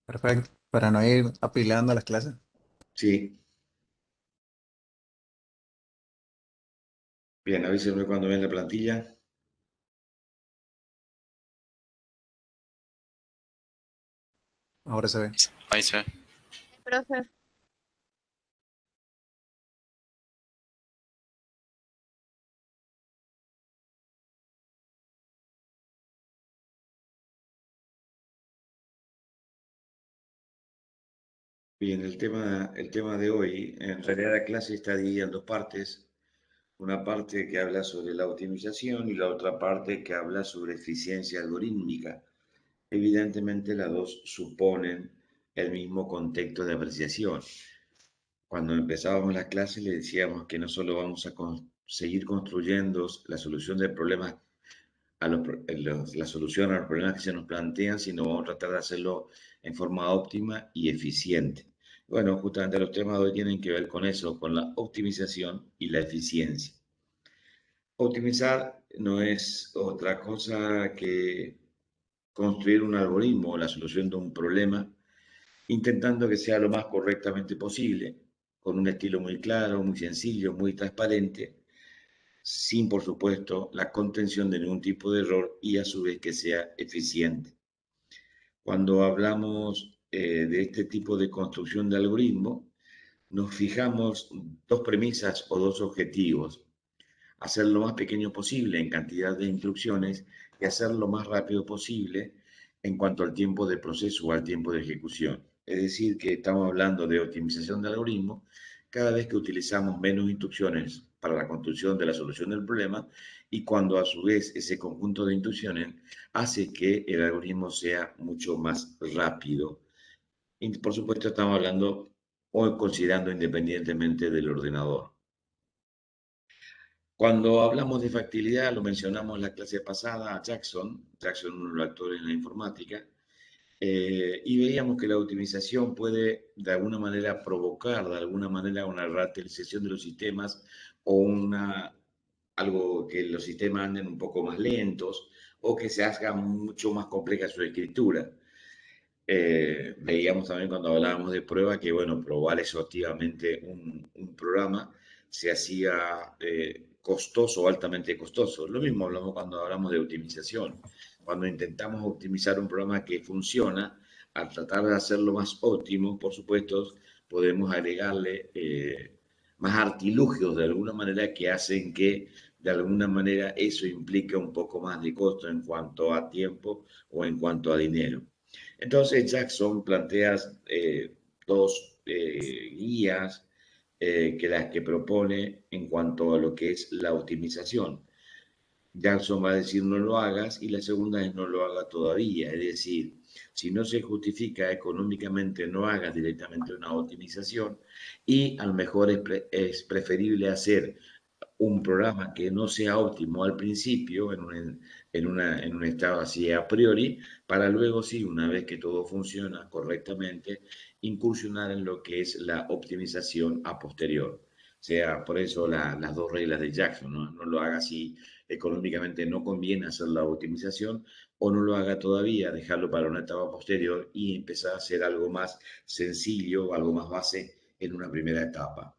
Perfecto, para no ir apilando las clases. Sí, bien, avísenme cuando ven la plantilla. Ahora se ve. Ahí se ve. Profe, Bien, el tema de hoy, en realidad la clase está dividida en dos partes. Una parte que habla sobre la optimización y la otra parte que habla sobre eficiencia algorítmica. Evidentemente las dos suponen el mismo contexto de apreciación. Cuando empezábamos la clase le decíamos que no solo vamos a seguir construyendo la solución del problema la solución a los problemas que se nos plantean, sino vamos a tratar de hacerlo en forma óptima y eficiente. Bueno, justamente los temas de hoy tienen que ver con eso, con la optimización y la eficiencia. Optimizar no es otra cosa que construir un algoritmo o la solución de un problema, intentando que sea lo más correctamente posible, con un estilo muy claro, muy sencillo, muy transparente, sin, por supuesto, la contención de ningún tipo de error y a su vez que sea eficiente. Cuando hablamos de este tipo de construcción de algoritmo, nos fijamos dos premisas o dos objetivos. Hacer lo más pequeño posible en cantidad de instrucciones y hacer lo más rápido posible en cuanto al tiempo de proceso o al tiempo de ejecución. Es decir, que estamos hablando de optimización de algoritmos cada vez que utilizamos menos instrucciones para la construcción de la solución del problema y cuando a su vez ese conjunto de instrucciones hace que el algoritmo sea mucho más rápido. Y por supuesto estamos hablando o considerando independientemente del ordenador. Cuando hablamos de factibilidad, lo mencionamos la clase pasada a Jackson, uno de los actores en la informática, y veíamos que la optimización puede de alguna manera provocar, de alguna manera, una raterización de los sistemas o algo que los sistemas anden un poco más lentos o que se haga mucho más compleja su escritura. Veíamos también cuando hablábamos de prueba que, bueno, probar exhaustivamente un programa se hacía costoso o altamente costoso. Lo mismo hablamos cuando hablamos de optimización. Cuando intentamos optimizar un programa que funciona, al tratar de hacerlo más óptimo, por supuesto, podemos agregarle más artilugios de alguna manera que hacen que de alguna manera eso implique un poco más de costo en cuanto a tiempo o en cuanto a dinero. Entonces Jackson plantea dos guías que las que propone en cuanto a lo que es la optimización. Jackson va a decir no lo hagas y la segunda es no lo haga todavía. Es decir, si no se justifica económicamente, no hagas directamente una optimización y a lo mejor es preferible hacer un programa que no sea óptimo al principio, en un estado así a priori, para luego sí, una vez que todo funciona correctamente, incursionar en lo que es la optimización a posterior. O sea, por eso las dos reglas de Jackson, ¿no? No lo haga si económicamente no conviene hacer la optimización o no lo haga todavía, dejarlo para una etapa posterior y empezar a hacer algo más sencillo, algo más base en una primera etapa.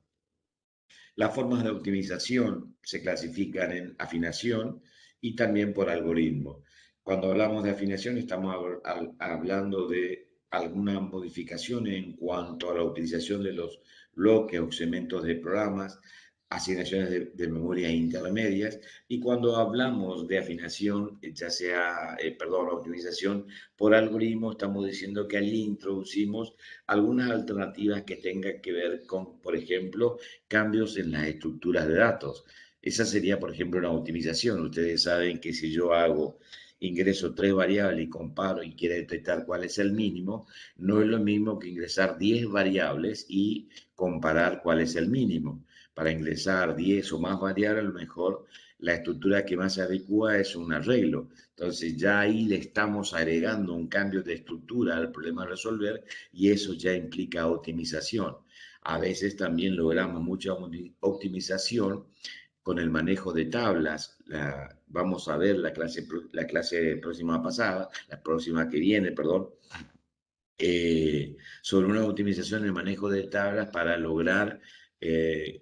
Las formas de optimización se clasifican en afinación y también por algoritmo. Cuando hablamos de afinación estamos hablando de alguna modificación en cuanto a la utilización de los bloques o segmentos de programas, asignaciones de memoria intermedias, y cuando hablamos de afinación, ya sea, perdón, optimización por algoritmo, estamos diciendo que allí introducimos algunas alternativas que tengan que ver con, por ejemplo, cambios en las estructuras de datos. Esa sería, por ejemplo, una optimización. Ustedes saben que si yo ingreso tres variables y comparo y quiero detectar cuál es el mínimo, no es lo mismo que ingresar 10 variables y comparar cuál es el mínimo. Para ingresar 10 o más variables, a lo mejor la estructura que más se adecua es un arreglo. Entonces ya ahí le estamos agregando un cambio de estructura al problema a resolver y eso ya implica optimización. A veces también logramos mucha optimización con el manejo de tablas. Vamos a ver la clase próxima pasada, la próxima que viene, perdón, sobre una optimización en el manejo de tablas para lograr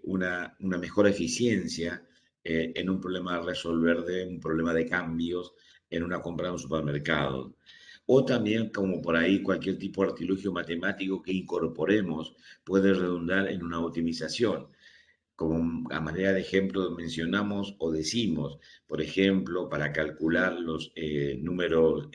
una mejor eficiencia en un problema a resolver de un problema de cambios en una compra en un supermercado. O también, como por ahí, cualquier tipo de artilugio matemático que incorporemos puede redundar en una optimización. Como a manera de ejemplo mencionamos o decimos, por ejemplo, para calcular los números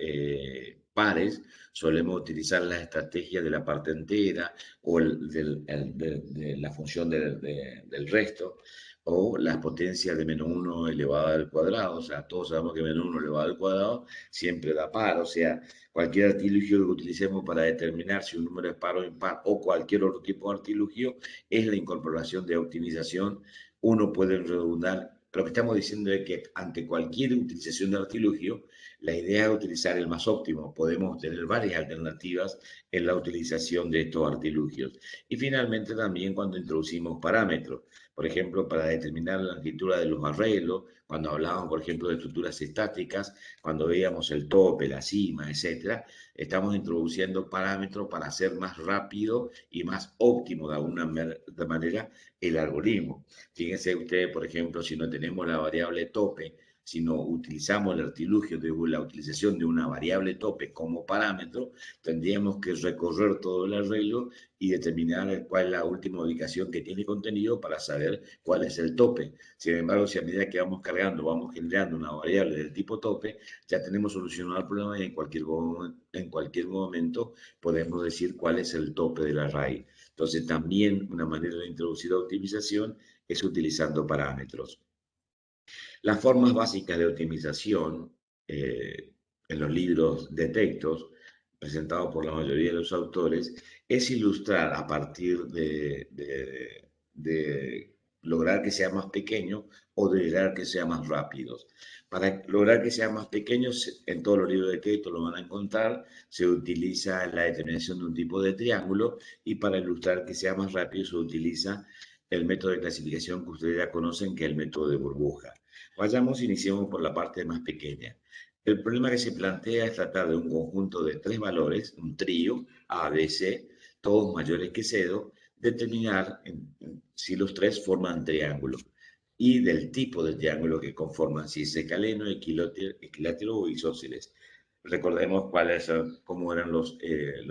pares, solemos utilizar la estrategia de la parte entera o de la función del resto, o las potencias de -1 elevada al cuadrado. O sea, todos sabemos que -1 elevado al cuadrado siempre da par. O sea, cualquier artilugio que utilicemos para determinar si un número es par o impar, o cualquier otro tipo de artilugio, es la incorporación de optimización. Uno puede redundar. Lo que estamos diciendo es que ante cualquier utilización de artilugio, la idea es utilizar el más óptimo. Podemos tener varias alternativas en la utilización de estos artilugios. Y finalmente también cuando introducimos parámetros. Por ejemplo, para determinar la longitud de los arreglos, cuando hablábamos, por ejemplo, de estructuras estáticas, cuando veíamos el tope, la cima, etcétera, estamos introduciendo parámetros para hacer más rápido y más óptimo de alguna manera el algoritmo. Fíjense ustedes, por ejemplo, si no tenemos la variable tope, si no utilizamos el artilugio de la utilización de una variable tope como parámetro, tendríamos que recorrer todo el arreglo y determinar cuál es la última ubicación que tiene contenido para saber cuál es el tope. Sin embargo, si a medida que vamos cargando, vamos generando una variable del tipo tope, ya tenemos solucionado el problema y en cualquier momento podemos decir cuál es el tope de la raíz. Entonces, también una manera de introducir optimización es utilizando parámetros. Las formas básicas de optimización en los libros de textos presentados por la mayoría de los autores es ilustrar a partir de lograr que sea más pequeño o de lograr que sea más rápido. Para lograr que sea más pequeño, en todos los libros de texto lo van a encontrar, se utiliza la determinación de un tipo de triángulo, y para ilustrar que sea más rápido se utiliza el método de clasificación que ustedes ya conocen, que es el método de burbuja. Vayamos, iniciemos por la parte más pequeña. El problema que se plantea es tratar de un conjunto de tres valores, un trío, A, B, C, todos mayores que cero, determinar si los tres forman triángulo y del tipo de triángulo que conforman, si es escaleno, equilátero o isósceles. Recordemos cómo eran los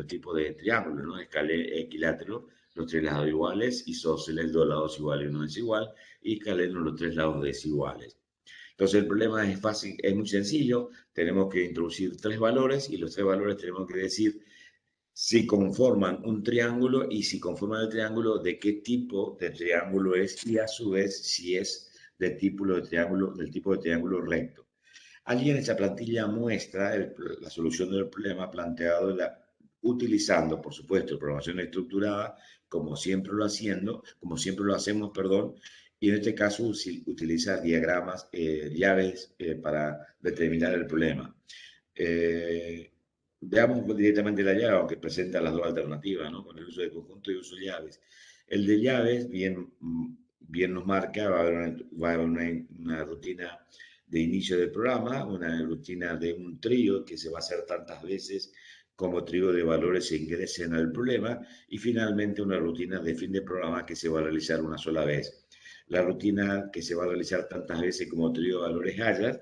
tipos de triángulos, ¿no? Equilátero, los tres lados iguales; isósceles, dos lados iguales y uno desigual; y escaleno, los tres lados desiguales. Entonces el problema es fácil, es muy sencillo. Tenemos que introducir tres valores y los tres valores tenemos que decir si conforman un triángulo, y si conforman el triángulo, de qué tipo de triángulo es, y a su vez si es del tipo de triángulo recto. Allí en esta plantilla muestra la solución del problema planteado utilizando, por supuesto, programación estructurada, como siempre lo hacemos, perdón, y en este caso utiliza diagramas, llaves para determinar el problema. Veamos directamente la llave, aunque presenta las dos alternativas, ¿no? Con el uso de conjunto y uso de llaves. El de llaves, bien nos marca, va a haber una rutina de inicio del programa, una rutina de un trío que se va a hacer tantas veces como trío de valores se ingresen al problema, y finalmente una rutina de fin de programa que se va a realizar una sola vez. La rutina que se va a realizar tantas veces como trío de valores haya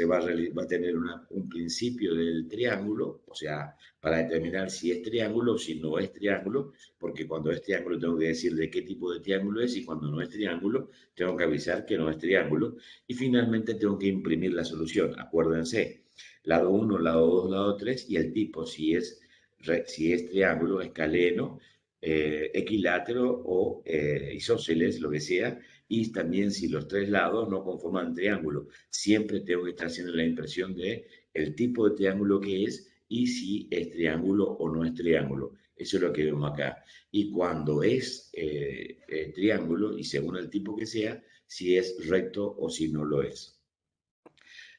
va a tener un principio del triángulo, o sea, para determinar si es triángulo o si no es triángulo, porque cuando es triángulo tengo que decir de qué tipo de triángulo es, y cuando no es triángulo tengo que avisar que no es triángulo, y finalmente tengo que imprimir la solución. Acuérdense, lado 1, lado 2, lado 3, y el tipo, si es triángulo, escaleno, equilátero o isósceles, lo que sea, y también si los tres lados no conforman triángulo. Siempre tengo que estar haciendo la impresión de el tipo de triángulo que es y si es triángulo o no es triángulo. Eso es lo que vemos acá. Y cuando es triángulo, y según el tipo que sea, si es recto o si no lo es.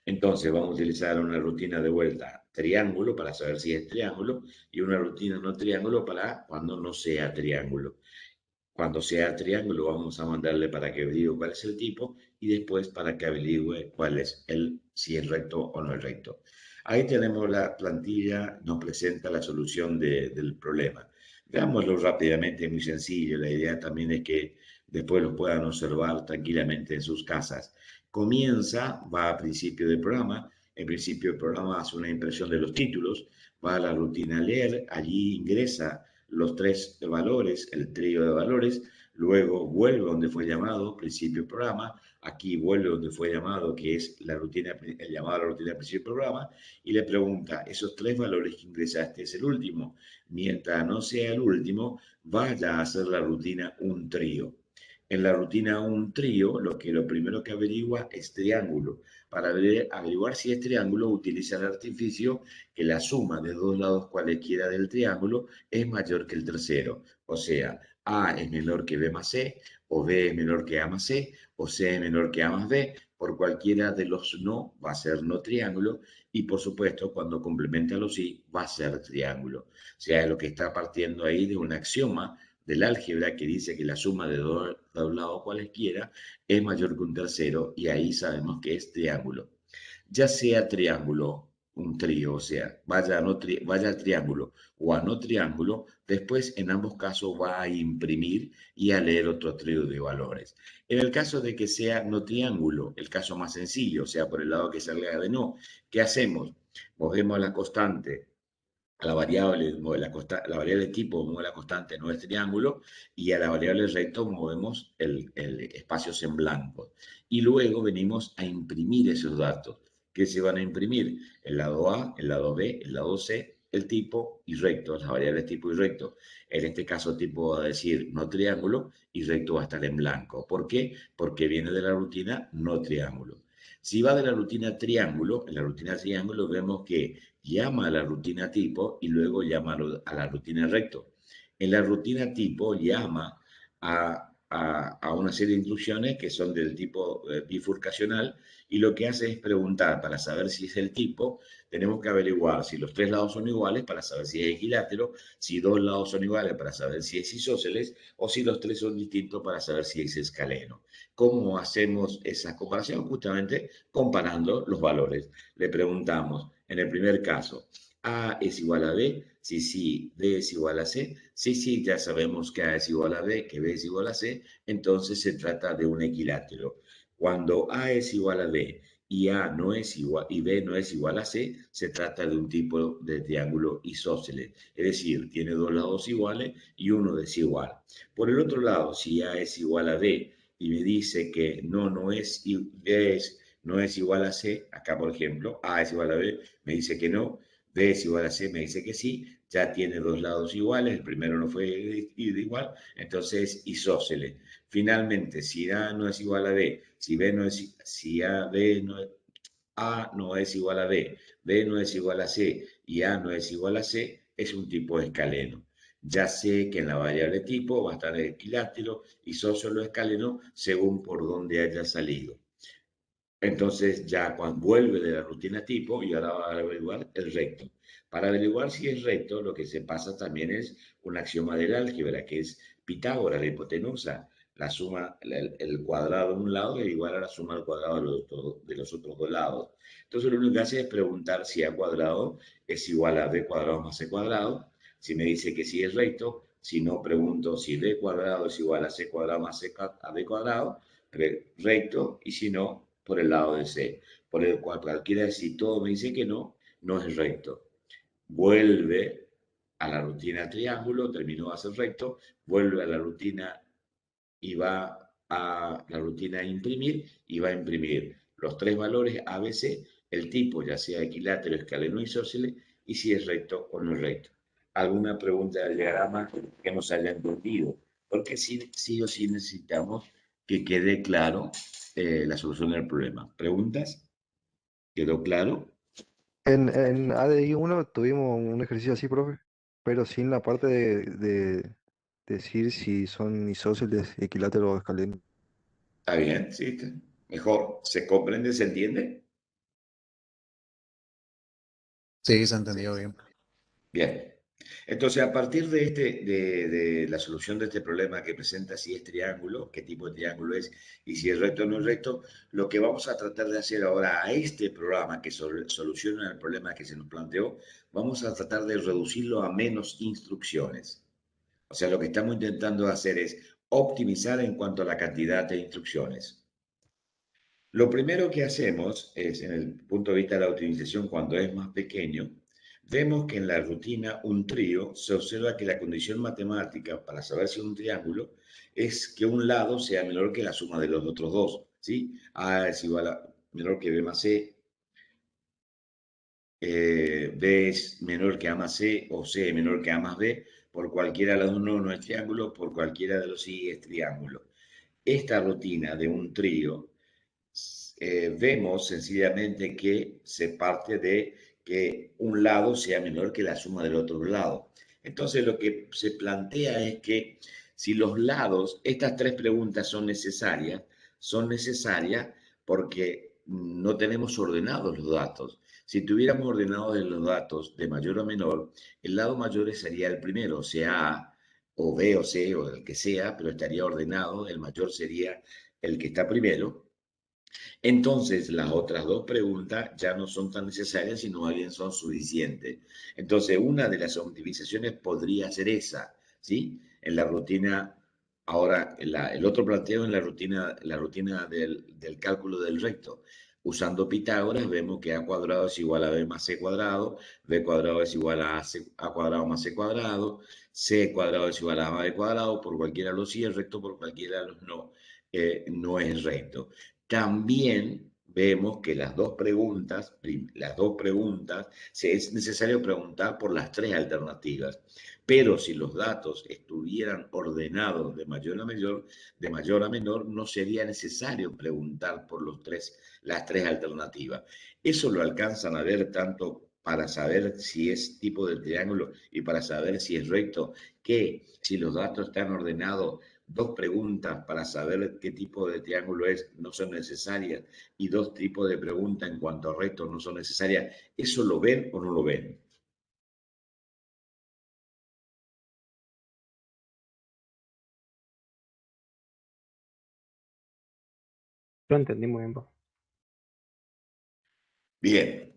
Entonces vamos a utilizar una rutina de vuelta triángulo para saber si es triángulo, y una rutina no triángulo para cuando no sea triángulo. Cuando sea triángulo vamos a mandarle para que averigüe cuál es el tipo, y después para que averigüe si es recto o no es recto. Ahí tenemos la plantilla, nos presenta la solución del problema. Veámoslo rápidamente, muy sencillo. La idea también es que después lo puedan observar tranquilamente en sus casas. Comienza, va a principio del programa. En principio del programa hace una impresión de los títulos, va a la rutina leer, allí ingresa los tres valores, el trío de valores, luego vuelve donde fue llamado, principio del programa, aquí vuelve donde fue llamado, que es la rutina, el llamado a la rutina del principio del programa, y le pregunta, esos tres valores que ingresaste es el último. Mientras no sea el último, vaya a hacer la rutina un trío. En la rutina un trío, lo primero que averigua es triángulo. Para averiguar si es triángulo, utiliza el artificio que la suma de dos lados cualesquiera del triángulo es mayor que el tercero. O sea, A es menor que B más C, o B es menor que A más C, o C es menor que A más B. Por cualquiera de los no va a ser no triángulo, y por supuesto cuando complementa los sí va a ser triángulo. O sea, lo que está partiendo ahí de un axioma del álgebra que dice que la suma de dos lados cualesquiera es mayor que un tercero, y ahí sabemos que es triángulo. Ya sea triángulo, un trío, o sea, vaya, no vaya al triángulo o a no triángulo, después en ambos casos va a imprimir y a leer otro trío de valores. En el caso de que sea no triángulo, el caso más sencillo, o sea, por el lado que salga de no, ¿qué hacemos? Movemos la constante a la variable, la variable tipo mueve la constante, no es triángulo, y a la variable recto movemos el espacios en blanco. Y luego venimos a imprimir esos datos. ¿Qué se van a imprimir? El lado A, el lado B, el lado C, el tipo y recto, las variables tipo y recto. En este caso, tipo va a decir no triángulo y recto va a estar en blanco. ¿Por qué? Porque viene de la rutina no triángulo. Si va de la rutina triángulo, en la rutina triángulo vemos que llama a la rutina tipo y luego llama a la rutina recto. En la rutina tipo llama a una serie de instrucciones que son del tipo bifurcacional, y lo que hace es preguntar para saber si es el tipo. Tenemos que averiguar si los tres lados son iguales para saber si es equilátero, si dos lados son iguales para saber si es isósceles, o si los tres son distintos para saber si es escaleno. ¿Cómo hacemos esa comparación? Justamente comparando los valores. Le preguntamos, en el primer caso, A es igual a B, sí, sí, B es igual a C, sí, sí, ya sabemos que A es igual a B, que B es igual a C, entonces se trata de un equilátero. Cuando A es igual a B y A no es igual y B no es igual a C, se trata de un tipo de triángulo isósceles, es decir, tiene dos lados iguales y uno desigual. Por el otro lado, si A es igual a B y me dice que no es, B no es igual a C, acá por ejemplo, A es igual a B, me dice que no, B es igual a C, me dice que sí, ya tiene dos lados iguales, el primero no fue igual, entonces isósceles. Finalmente, si A no es igual a B, si B no es, si A, B no es, A no es igual a B, B no es igual a C y A no es igual a C, es un tipo escaleno. Ya sé que en la variable tipo va a estar el equilátero, isósceles o escaleno según por dónde haya salido. Entonces ya cuando vuelve de la rutina tipo y ahora va a averiguar el recto. Para averiguar si es recto, lo que se pasa también es un axioma del álgebra, que es Pitágoras, la hipotenusa. La suma, el cuadrado de un lado es igual a la suma al cuadrado de los otros dos lados. Entonces lo único que hace es preguntar si A cuadrado es igual a B cuadrado más C cuadrado. Si me dice que sí es recto, si no, pregunto si B cuadrado es igual a C cuadrado más C a B cuadrado, recto, y si no, por el lado de C, por el cual cualquiera, si todo me dice que no, no es recto. Vuelve a la rutina triángulo, terminó de hacer recto, vuelve a la rutina y va a la rutina imprimir y va a imprimir los tres valores ABC, el tipo, ya sea equilátero, escaleno, isósceles, y si es recto o no es recto. ¿Alguna pregunta del diagrama que nos haya entendido? Porque sí, sí o sí necesitamos que quede claro la solución del problema. ¿Preguntas? ¿Quedó claro? En ADI 1 tuvimos un ejercicio así, profe, pero sin la parte de decir si son isósceles, equiláteros o escalenos. ¿Está bien? Sí, mejor. ¿Se comprende? ¿Se entiende? Sí, se ha entendido bien. Bien. Entonces, a partir de la solución de este problema que presenta si es triángulo, qué tipo de triángulo es y si es recto o no es recto, lo que vamos a tratar de hacer ahora a este programa que soluciona el problema que se nos planteó, vamos a tratar de reducirlo a menos instrucciones. O sea, lo que estamos intentando hacer es optimizar en cuanto a la cantidad de instrucciones. Lo primero que hacemos es, en el punto de vista de la optimización, cuando es más pequeño, vemos que en la rutina un trío se observa que la condición matemática para saber si es un triángulo es que un lado sea menor que la suma de los otros dos, ¿sí? A es igual a menor que B más C, B es menor que A más C o C es menor que A más B, por cualquiera de los dos no es triángulo, por cualquiera de los sí es triángulo. Esta rutina de un trío vemos sencillamente que se parte de que un lado sea menor que la suma del otro lado. Entonces lo que se plantea es que si los lados, estas tres preguntas son necesarias porque no tenemos ordenados los datos. Si tuviéramos ordenados los datos de mayor a menor, el lado mayor sería el primero, sea A o B o C o el que sea, pero estaría ordenado, el mayor sería el que está primero. Entonces, las otras dos preguntas ya no son tan necesarias, sino más bien son suficientes. Entonces, una de las optimizaciones podría ser esa, ¿sí? En la rutina, ahora, el otro planteo en la rutina del cálculo del recto. Usando Pitágoras, vemos que A cuadrado es igual a B más C cuadrado, B cuadrado es igual a A cuadrado más C cuadrado, C cuadrado es igual a B cuadrado, por cualquiera de los sí es recto, por cualquiera de los no, no es recto. También vemos que las dos preguntas, es necesario preguntar por las tres alternativas. Pero si los datos estuvieran ordenados de mayor a menor, no sería necesario preguntar por las tres alternativas. Eso lo alcanzan a ver tanto para saber si es tipo de triángulo y para saber si es recto, que si los datos están ordenados, dos preguntas para saber qué tipo de triángulo es no son necesarias y dos tipos de preguntas en cuanto a recto no son necesarias. ¿Eso lo ven o no lo ven? Lo entendí muy bien, profe. Bien,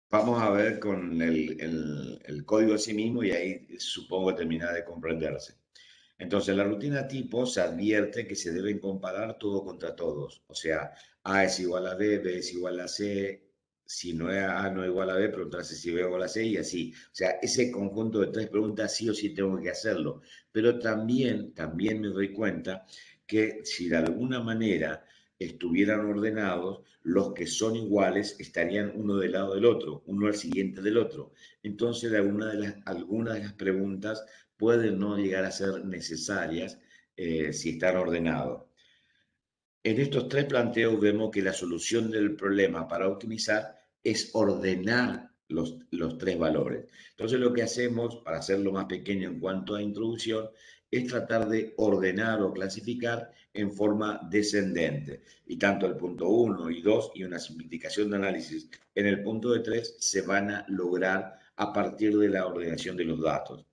vamos a ver con el código en sí mismo y ahí supongo terminar de comprenderse. Entonces, la rutina tipo se advierte que se deben comparar todo contra todos. O sea, A es igual a B, B es igual a C. Si no es A no es igual a B, preguntarse si B es igual a C y así. O sea, ese conjunto de tres preguntas sí o sí tengo que hacerlo. Pero también me doy cuenta que si de alguna manera estuvieran ordenados, los que son iguales estarían uno del lado del otro, uno al siguiente del otro. Entonces, algunas de las preguntas pueden no llegar a ser necesarias si están ordenados. En estos tres planteos vemos que la solución del problema para optimizar es ordenar los tres valores. Entonces lo que hacemos para hacerlo más pequeño en cuanto a introducción es tratar de ordenar o clasificar en forma descendente. Y tanto el punto 1 y 2 y una simplificación de análisis en el punto de 3 se van a lograr a partir de la ordenación de los datos.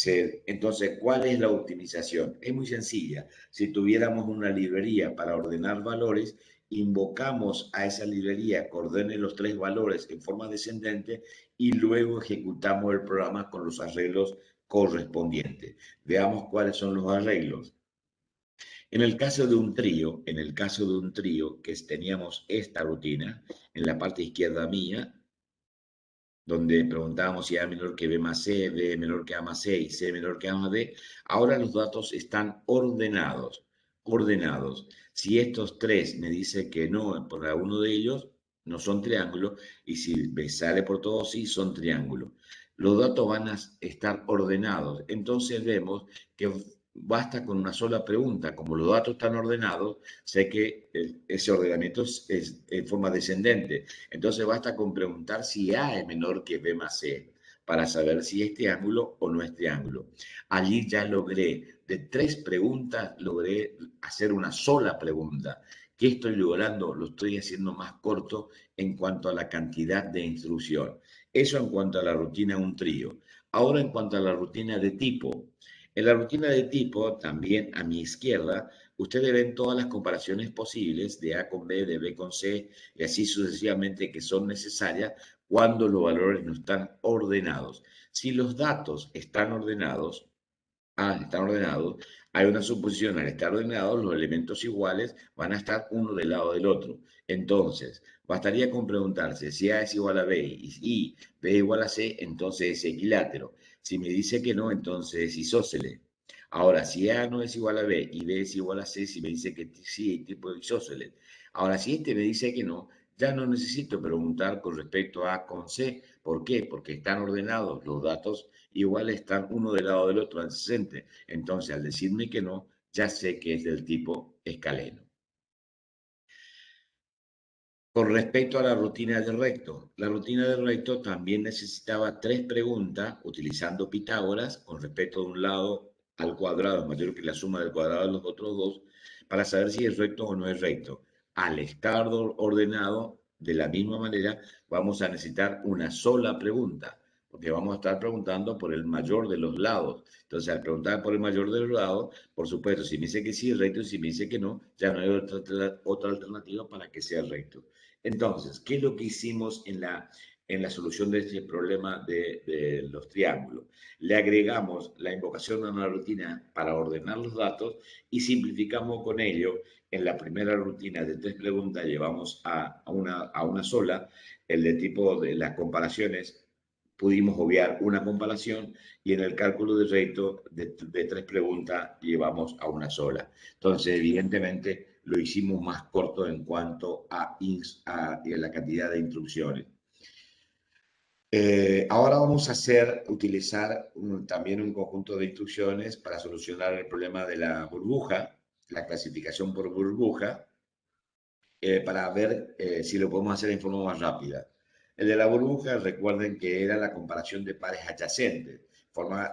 Entonces, ¿cuál es la optimización? Es muy sencilla. Si tuviéramos una librería para ordenar valores, invocamos a esa librería que ordene los tres valores en forma descendente y luego ejecutamos el programa con los arreglos correspondientes. Veamos cuáles son los arreglos. En el caso de un trío, que teníamos esta rutina, en la parte izquierda mía, donde preguntábamos si A menor que B más C, B menor que A más C y C menor que A más B, ahora los datos están ordenados. Si estos tres me dicen que no por alguno de ellos, no son triángulos, y si me sale por todos sí, son triángulos. Los datos van a estar ordenados. Entonces vemos que basta con una sola pregunta. Como los datos están ordenados, sé que ese ordenamiento es en forma descendente. Entonces basta con preguntar si A es menor que B más C para saber si es triángulo o no es triángulo. Allí ya de tres preguntas, logré hacer una sola pregunta. ¿Qué estoy logrando? Lo estoy haciendo más corto en cuanto a la cantidad de instrucción. Eso en cuanto a la rutina un trío. Ahora en cuanto a la rutina de tipo. En la rutina de tipo, también a mi izquierda, ustedes ven todas las comparaciones posibles de A con B, de B con C, y así sucesivamente que son necesarias cuando los valores no están ordenados. Si los datos están ordenados, están ordenados, hay una suposición, al estar ordenados, los elementos iguales van a estar uno del lado del otro. Entonces, bastaría con preguntarse si A es igual a B y B igual a C, entonces es equilátero. Si me dice que no, entonces es isósceles. Ahora, si A no es igual a B y B es igual a C, si me dice que sí, tipo isósceles. Ahora, si este me dice que no, ya no necesito preguntar con respecto a A con C. ¿Por qué? Porque están ordenados los datos, igual están uno del lado del otro adyacente. Entonces, al decirme que no, ya sé que es del tipo escaleno. Con respecto a la rutina de recto, la rutina de recto también necesitaba 3 preguntas utilizando Pitágoras con respecto de un lado al cuadrado mayor que la suma del cuadrado de los otros dos para saber si es recto o no es recto. Al estar ordenado de la misma manera, vamos a necesitar una sola pregunta, porque vamos a estar preguntando por el mayor de los lados. Entonces, al preguntar por el mayor de los lados, por supuesto, si me dice que sí es recto y si me dice que no, ya no hay otra alternativa para que sea recto. Entonces, ¿qué es lo que hicimos en la solución de este problema de los triángulos? Le agregamos la invocación a una rutina para ordenar los datos y simplificamos con ello. En la primera rutina de 3 preguntas llevamos a una sola. El de tipo de las comparaciones pudimos obviar una comparación y en el cálculo de reto de 3 preguntas llevamos a una sola. Entonces, evidentemente, lo hicimos más corto en cuanto a la cantidad de instrucciones. Ahora vamos a utilizar también un conjunto de instrucciones para solucionar el problema de la burbuja, la clasificación por burbuja, para ver si lo podemos hacer en forma más rápida. El de la burbuja, recuerden que era la comparación de pares adyacentes.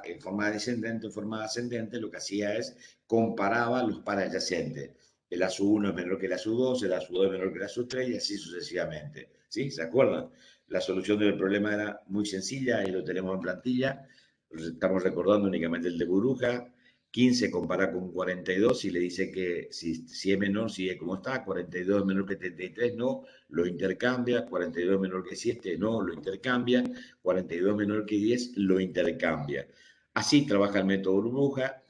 En forma descendente o forma ascendente, lo que hacía es comparaba los pares adyacentes. El ASU1 es menor que el ASU2, el ASU2 es menor que el ASU3 y así sucesivamente. ¿Sí? ¿Se acuerdan? La solución del problema era muy sencilla y lo tenemos en plantilla. Estamos recordando únicamente el de burbuja. 15 compara con 42 y le dice que si es menor, sigue como está, 42 es menor que 33, no, lo intercambia, 42 es menor que 7, no, lo intercambia, 42 menor que 10, lo intercambia. Así trabaja el método burbuja.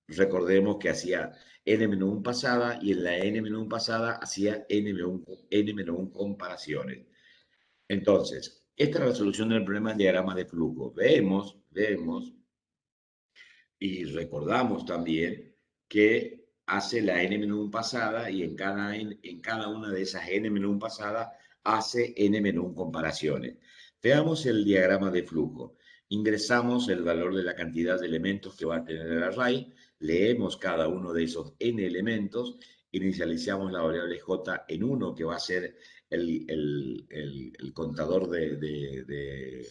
Recordemos que hacía n-1 pasada y en la n-1 pasada hacía n-1 comparaciones. Entonces, esta es la solución del problema del diagrama de flujo. Vemos y recordamos también que hace la n-1 pasada y en cada una de esas n-1 pasadas hace n-1 comparaciones. Veamos el diagrama de flujo. Ingresamos el valor de la cantidad de elementos que va a tener el array, leemos cada uno de esos n elementos, inicializamos la variable j en 1, que va a ser el contador de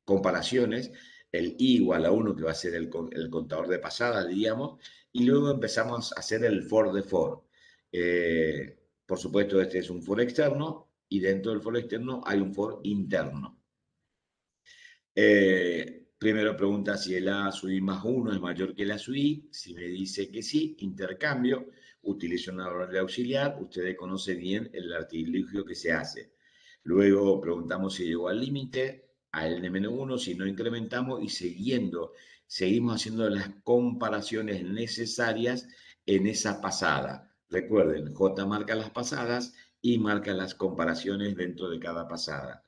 comparaciones, el i igual a 1, que va a ser el contador de pasada, diríamos, y luego empezamos a hacer el for de for. Por supuesto, este es un for externo, y dentro del for externo hay un for interno. Primero pregunta si el a sub i más 1 es mayor que el a sub i. Si me dice que sí, intercambio, utilizo una variable auxiliar. Ustedes conocen bien el artilugio que se hace. Luego preguntamos si llegó al límite, a n-1, si no incrementamos y seguimos haciendo las comparaciones necesarias en esa pasada. Recuerden, J marca las pasadas y marca las comparaciones dentro de cada pasada.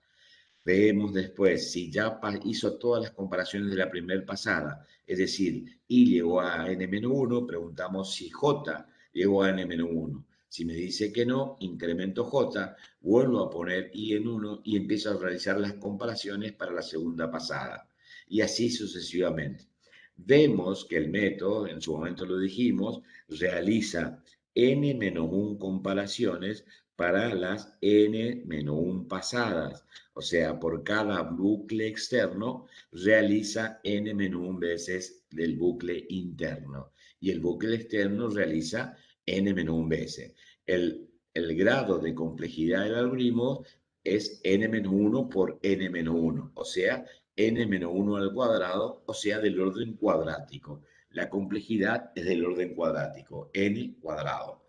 Vemos después si ya hizo todas las comparaciones de la primera pasada, es decir, i llegó a n-1, preguntamos si j llegó a n-1. Si me dice que no, incremento j, vuelvo a poner i en 1 y empiezo a realizar las comparaciones para la segunda pasada. Y así sucesivamente. Vemos que el método, en su momento lo dijimos, realiza n-1 comparaciones para las n-1 pasadas. O sea, por cada bucle externo realiza n-1 veces del bucle interno. Y el bucle externo realiza n-1 veces. El grado de complejidad del algoritmo es n-1 por n-1, o sea, n-1 al cuadrado, o sea, del orden cuadrático. La complejidad es del orden cuadrático, n cuadrado.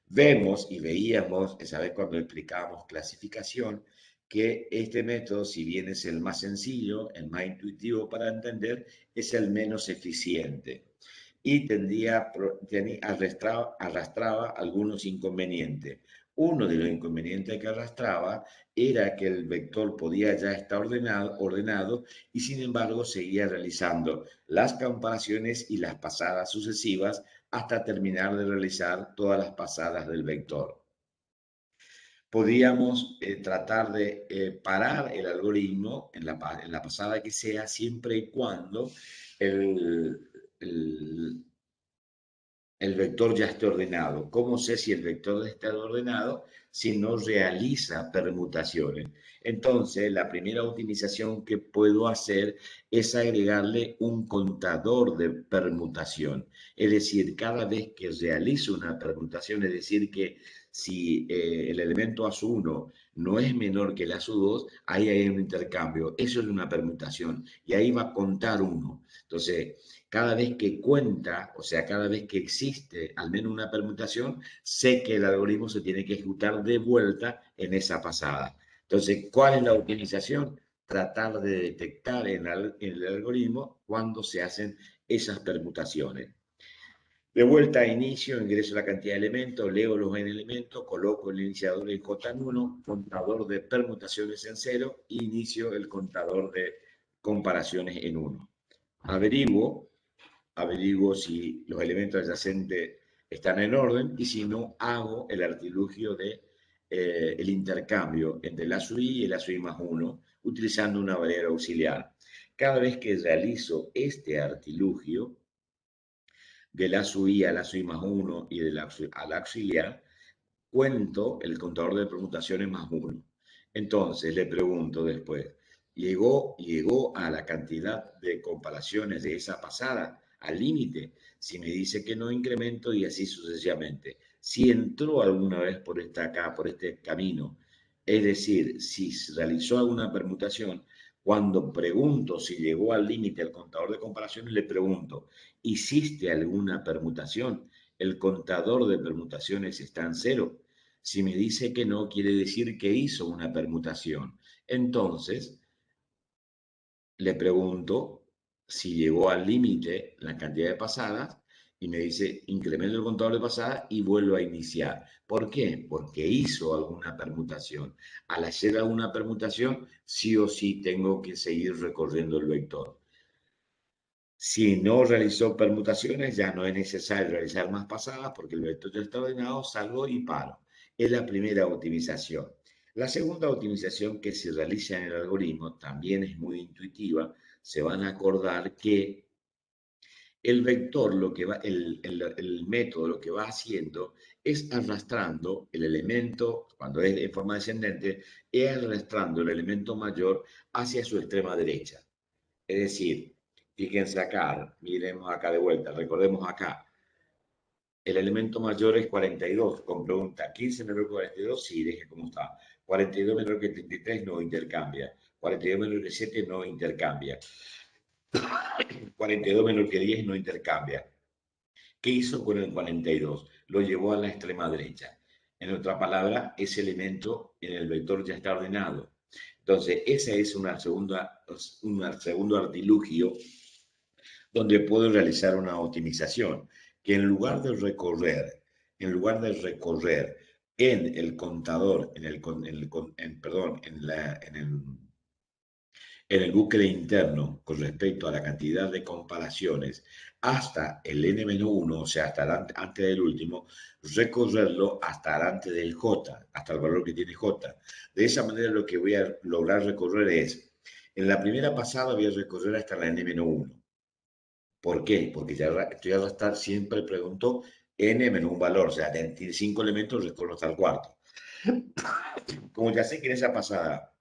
Vemos y veíamos, esa vez cuando explicábamos clasificación, que este método, si bien es el más sencillo, el más intuitivo para entender, es el menos eficiente y arrastraba algunos inconvenientes. Uno de los inconvenientes que arrastraba era que el vector podía ya estar ordenado y sin embargo seguía realizando las comparaciones y las pasadas sucesivas hasta terminar de realizar todas las pasadas del vector. Podríamos tratar de parar el algoritmo en la pasada que sea, siempre y cuando el, el, el vector ya esté ordenado. ¿Cómo sé si el vector está ordenado? Si no realiza permutaciones. Entonces, la primera optimización que puedo hacer es agregarle un contador de permutación. Es decir, cada vez que realizo una permutación, es decir, que si el elemento ASU1 no es menor que el ASU2, ahí hay un intercambio. Eso es una permutación. Y ahí va a contar 1. Entonces, cada vez que cuenta, o sea, cada vez que existe al menos una permutación, sé que el algoritmo se tiene que ejecutar de vuelta en esa pasada. Entonces, ¿cuál es la optimización? Tratar de detectar en el algoritmo cuando se hacen esas permutaciones. De vuelta a inicio, ingreso la cantidad de elementos, leo los n elementos, coloco el iniciador en J1, contador de permutaciones en 0, e inicio el contador de comparaciones en 1. Averiguo si los elementos adyacentes están en orden y si no, hago el artilugio de el intercambio entre el ASUI y el ASUI más 1 utilizando una variable auxiliar. Cada vez que realizo este artilugio del ASUI al ASUI más 1 y del ASUI al auxiliar, cuento el contador de permutaciones más 1. Entonces le pregunto después, ¿llegó a la cantidad de comparaciones de esa pasada, al límite? Si me dice que no, incremento y así sucesivamente. Si entró alguna vez por este camino, es decir, si realizó alguna permutación, cuando pregunto si llegó al límite el contador de comparaciones, le pregunto, ¿hiciste alguna permutación? El contador de permutaciones está en 0. Si me dice que no, quiere decir que hizo una permutación. Entonces, le pregunto si llegó al límite la cantidad de pasadas y me dice incremento el contador de pasadas y vuelvo a iniciar. ¿Por qué? Porque hizo alguna permutación. Al hacer alguna permutación, sí o sí tengo que seguir recorriendo el vector. Si no realizó permutaciones, ya no es necesario realizar más pasadas porque el vector ya está ordenado, salgo y paro. Es la primera optimización. La segunda optimización que se realiza en el algoritmo también es muy intuitiva. Se van a acordar que el vector, el método lo que va haciendo es arrastrando el elemento, cuando es en forma descendente, es arrastrando el elemento mayor hacia su extrema derecha. Es decir, fíjense acá, miremos acá de vuelta, recordemos acá, el elemento mayor es 42, con pregunta, 15 menor que 42, sí, deje como está. 42 menor que 33, no intercambia. 42 menor que 7, no intercambia. 42 menor que 10, no intercambia. ¿Qué hizo con el 42? Lo llevó a la extrema derecha. En otra palabra, ese elemento en el vector ya está ordenado. Entonces, ese es un segundo artilugio donde puedo realizar una optimización, que en lugar de recorrer en el contador, en el bucle interno con respecto a la cantidad de comparaciones hasta el n-1, o sea, hasta antes del último, recorrerlo hasta antes del j, hasta el valor que tiene j. De esa manera lo que voy a lograr recorrer es, en la primera pasada voy a recorrer hasta la n-1. ¿Por qué? Porque ya estoy a arrastrar, siempre pregunto n menos un valor, o sea, de 5 elementos recorro hasta el cuarto. Como ya sé que en esa pasada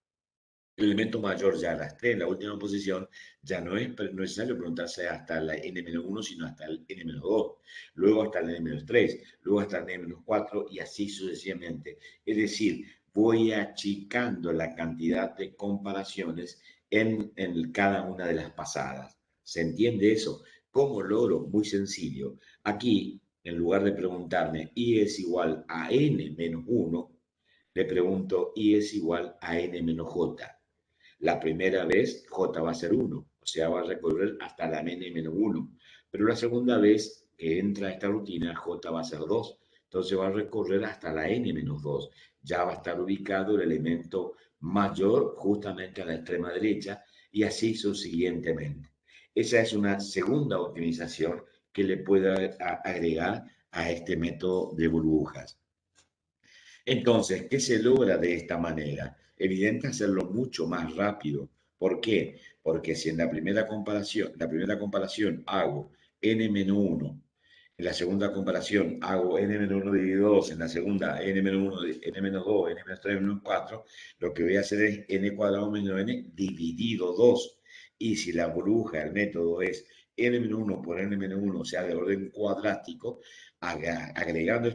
el elemento mayor ya arrastré en la última posición, ya no es necesario preguntarse hasta la n-1, sino hasta el n-2, luego hasta el n-3, luego hasta el n-4 y así sucesivamente. Es decir, voy achicando la cantidad de comparaciones en cada una de las pasadas. ¿Se entiende eso? ¿Cómo logro? Muy sencillo. Aquí, en lugar de preguntarme y es igual a n menos 1, le pregunto y es igual a n menos j. La primera vez j va a ser 1, o sea, va a recorrer hasta la n menos 1. Pero la segunda vez que entra esta rutina, j va a ser 2. Entonces va a recorrer hasta la n menos 2. Ya va a estar ubicado el elemento mayor justamente a la extrema derecha y así subsiguientemente. Esa es una segunda optimización que le puedo agregar a este método de burbujas. Entonces, ¿qué se logra de esta manera? Evidente hacerlo mucho más rápido. ¿Por qué? Porque si en la primera comparación hago n-1, en la segunda comparación hago n-1 dividido 2, en la segunda n-1, n-2, n-3, n-4, lo que voy a hacer es n cuadrado menos n dividido 2. Y si la burbuja, el método es n-1 por n-1, o sea, de orden cuadrático, agregando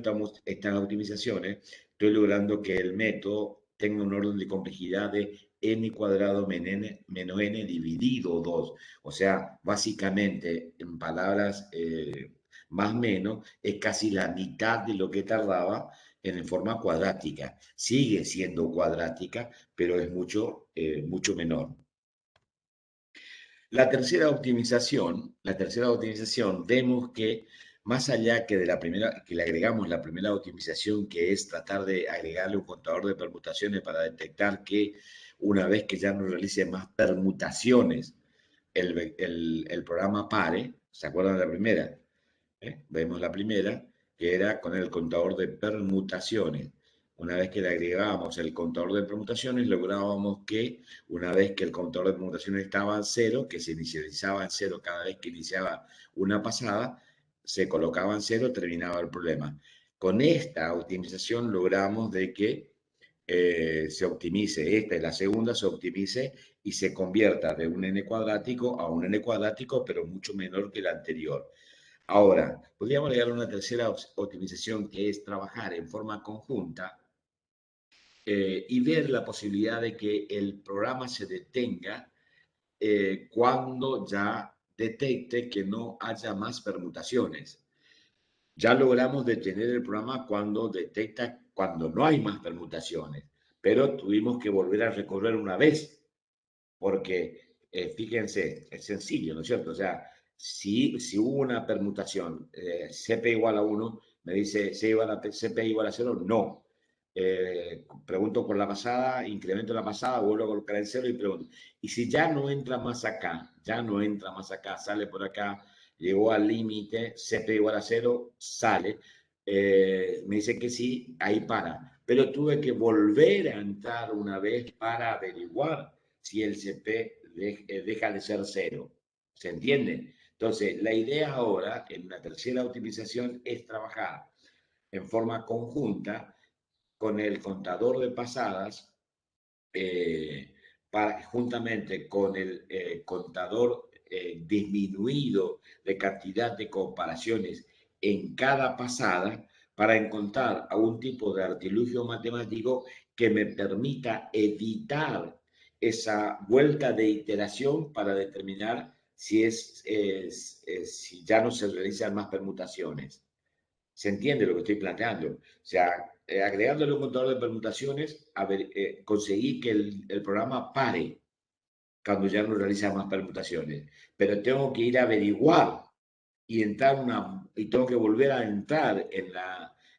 estas optimizaciones, estoy logrando que el método tenga un orden de complejidad de n cuadrado menos n dividido 2. O sea, básicamente, en palabras más o menos, es casi la mitad de lo que tardaba en forma cuadrática. Sigue siendo cuadrática, pero es mucho menor. La tercera optimización, vemos que más allá que de la primera, que le agregamos la primera optimización, que es tratar de agregarle un contador de permutaciones para detectar que una vez que ya no realice más permutaciones, el programa pare. ¿Se acuerdan de la primera? Vemos la primera, que era con el contador de permutaciones. Una vez que le agregábamos el contador de permutaciones, lográbamos que una vez que el contador de permutaciones estaba en 0, que se inicializaba en 0 cada vez que iniciaba una pasada, se colocaba en 0, terminaba el problema. Con esta optimización logramos de que se optimice, esta es la segunda, se optimice y se convierta de un n cuadrático a un n cuadrático, pero mucho menor que el anterior. Ahora, podríamos agregar una tercera optimización, que es trabajar en forma conjunta y ver la posibilidad de que el programa se detenga cuando ya detecte que no haya más permutaciones. Ya logramos detener el programa cuando detecta cuando no hay más permutaciones, pero tuvimos que volver a recorrer una vez, porque fíjense, es sencillo, ¿no es cierto? O sea, si hubo una permutación, CP igual a 1, me dice CP igual a 0, no. Pregunto por la pasada, incremento la pasada, vuelvo a colocar el 0 y pregunto. Y si ya no entra más acá, sale por acá, llegó al límite, CP igual a 0, sale, me dice que sí, ahí para. Pero tuve que volver a entrar una vez para averiguar si el CP deja de ser 0. ¿Se entiende? Entonces, la idea ahora, en una tercera optimización, es trabajar en forma conjunta con el contador de pasadas, juntamente con el contador disminuido de cantidad de comparaciones en cada pasada, para encontrar algún tipo de artilugio matemático que me permita evitar esa vuelta de iteración para determinar si ya no se realizan más permutaciones. ¿Se entiende lo que estoy planteando? O sea, agregándole un contador de permutaciones, conseguí que el programa pare cuando ya no realiza más permutaciones. Pero tengo que ir a averiguar y tengo que volver a entrar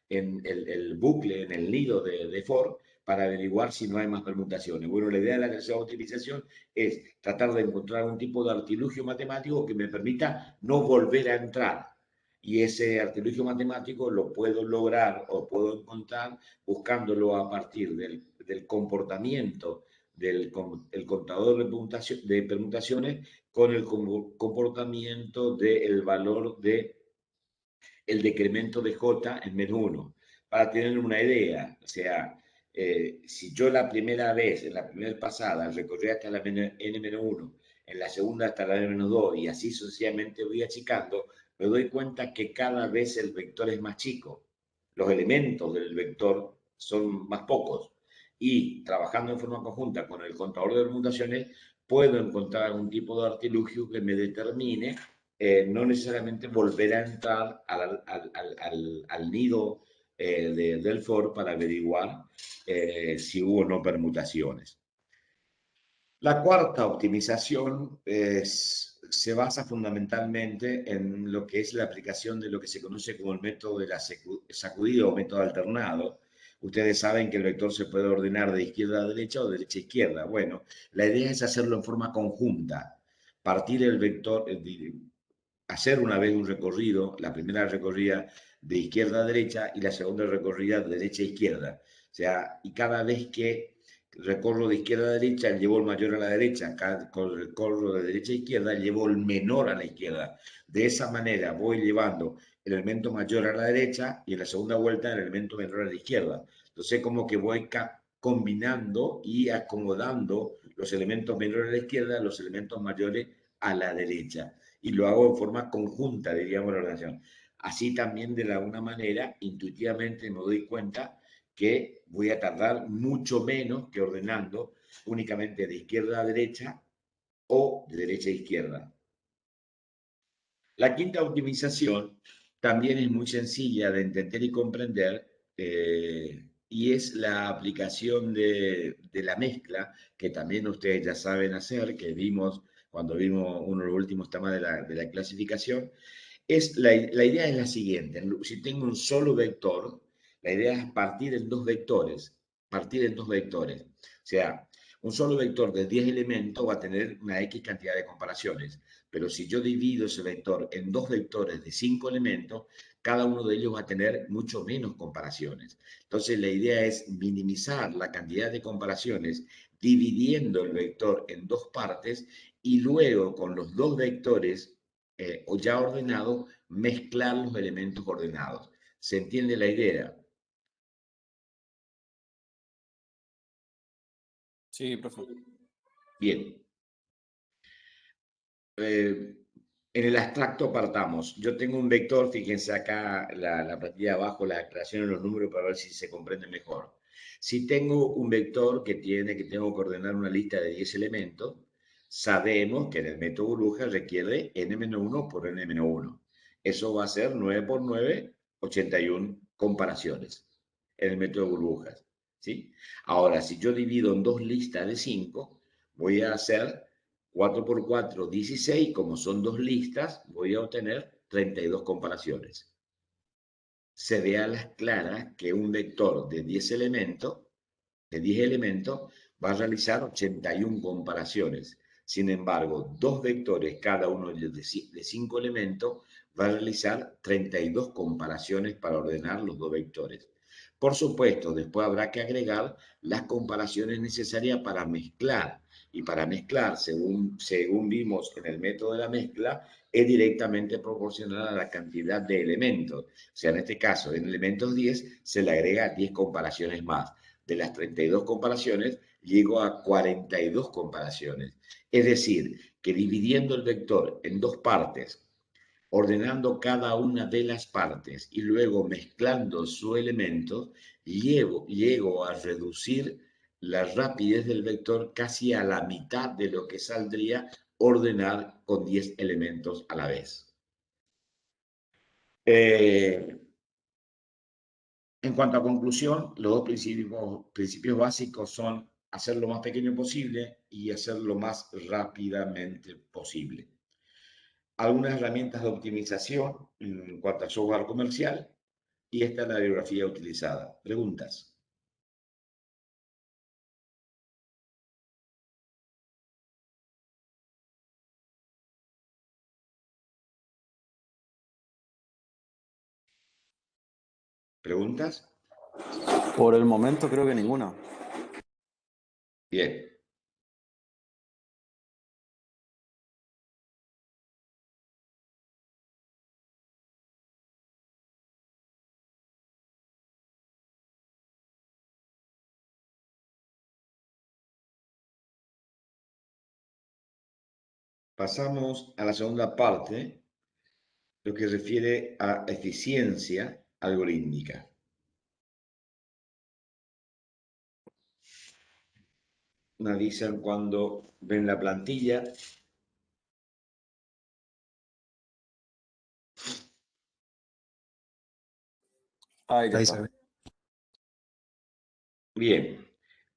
en el bucle, en el nido de for, para averiguar si no hay más permutaciones. Bueno, la idea de la tercera optimización es tratar de encontrar un tipo de artilugio matemático que me permita no volver a entrar. Y ese artilugio matemático lo puedo lograr o puedo encontrar buscándolo a partir del comportamiento del contador de permutaciones con el comportamiento del valor del decremento de J en menos 1. Para tener una idea, o sea, si yo la primera vez, en la primera pasada, recorrí hasta la n-1, en la segunda hasta la n-2 y así sucesivamente voy achicando, me doy cuenta que cada vez el vector es más chico. Los elementos del vector son más pocos. y trabajando en forma conjunta con el contador de permutaciones, puedo encontrar algún tipo de artilugio que me determine no necesariamente volver a entrar al nido del for para averiguar si hubo o no permutaciones. La cuarta optimización se basa fundamentalmente en lo que es la aplicación de lo que se conoce como el método de la sacudida o método alternado. Ustedes saben que el vector se puede ordenar de izquierda a derecha o de derecha a izquierda. Bueno, la idea es hacerlo en forma conjunta. Partir el vector, hacer una vez un recorrido, la primera recorrida de izquierda a derecha y la segunda recorrida de derecha a izquierda. O sea, y cada vez que recorro de izquierda a derecha, llevo el mayor a la derecha, cada recorro de derecha a izquierda, llevo el menor a la izquierda. De esa manera voy llevando el elemento mayor a la derecha y en la segunda vuelta el elemento menor a la izquierda. Entonces como que voy combinando y acomodando los elementos menores a la izquierda, los elementos mayores a la derecha. Y lo hago en forma conjunta, diríamos, la ordenación. Así también, de alguna manera, intuitivamente me doy cuenta que voy a tardar mucho menos que ordenando únicamente de izquierda a derecha o de derecha a izquierda. La quinta optimización también es muy sencilla de entender y comprender y es la aplicación de la mezcla, que también ustedes ya saben hacer, que vimos cuando vimos uno de los últimos temas de la clasificación. La idea es la siguiente: si tengo un solo vector, la idea es partir en dos vectores, O sea, un solo vector de 10 elementos va a tener una X cantidad de comparaciones, pero si yo divido ese vector en dos vectores de 5 elementos, cada uno de ellos va a tener mucho menos comparaciones. Entonces, la idea es minimizar la cantidad de comparaciones dividiendo el vector en dos partes y luego con los dos vectores o ya ordenado, mezclar los elementos ordenados. ¿Se entiende la idea? Sí, profe. Bien. En el abstracto partamos. Yo tengo un vector, fíjense acá la partida de abajo, la aclaración en los números para ver si se comprende mejor. Si tengo un vector que tengo que ordenar una lista de 10 elementos, sabemos que en el método burbuja requiere n-1 por n-1. Eso va a ser 9 por 9, 81 comparaciones en el método de burbujas. ¿Sí? Ahora, si yo divido en dos listas de 5, voy a hacer 4 por 4, 16, como son dos listas, voy a obtener 32 comparaciones. Se ve a las claras que un vector de 10 elementos, va a realizar 81 comparaciones. Sin embargo, dos vectores, cada uno de 5 elementos, va a realizar 32 comparaciones para ordenar los dos vectores. Por supuesto, después habrá que agregar las comparaciones necesarias para mezclar. Y para mezclar, según vimos en el método de la mezcla, es directamente proporcional a la cantidad de elementos. O sea, en este caso, en elementos 10 se le agrega 10 comparaciones más. De las 32 comparaciones, llego a 42 comparaciones. Es decir, que dividiendo el vector en dos partes, ordenando cada una de las partes y luego mezclando sus elementos, llego a reducir la rapidez del vector casi a la mitad de lo que saldría ordenar con 10 elementos a la vez. En cuanto a conclusión, los dos principios básicos son hacer lo más pequeño posible y hacer lo más rápidamente posible. Algunas herramientas de optimización en cuanto al software comercial, y esta es la bibliografía utilizada. ¿Preguntas? ¿Preguntas? Por el momento creo que ninguna. Bien. Pasamos a la segunda parte, lo que refiere a eficiencia algorítmica. me avisan cuando ven la plantilla. Ahí ya Ahí está. se ve. Bien,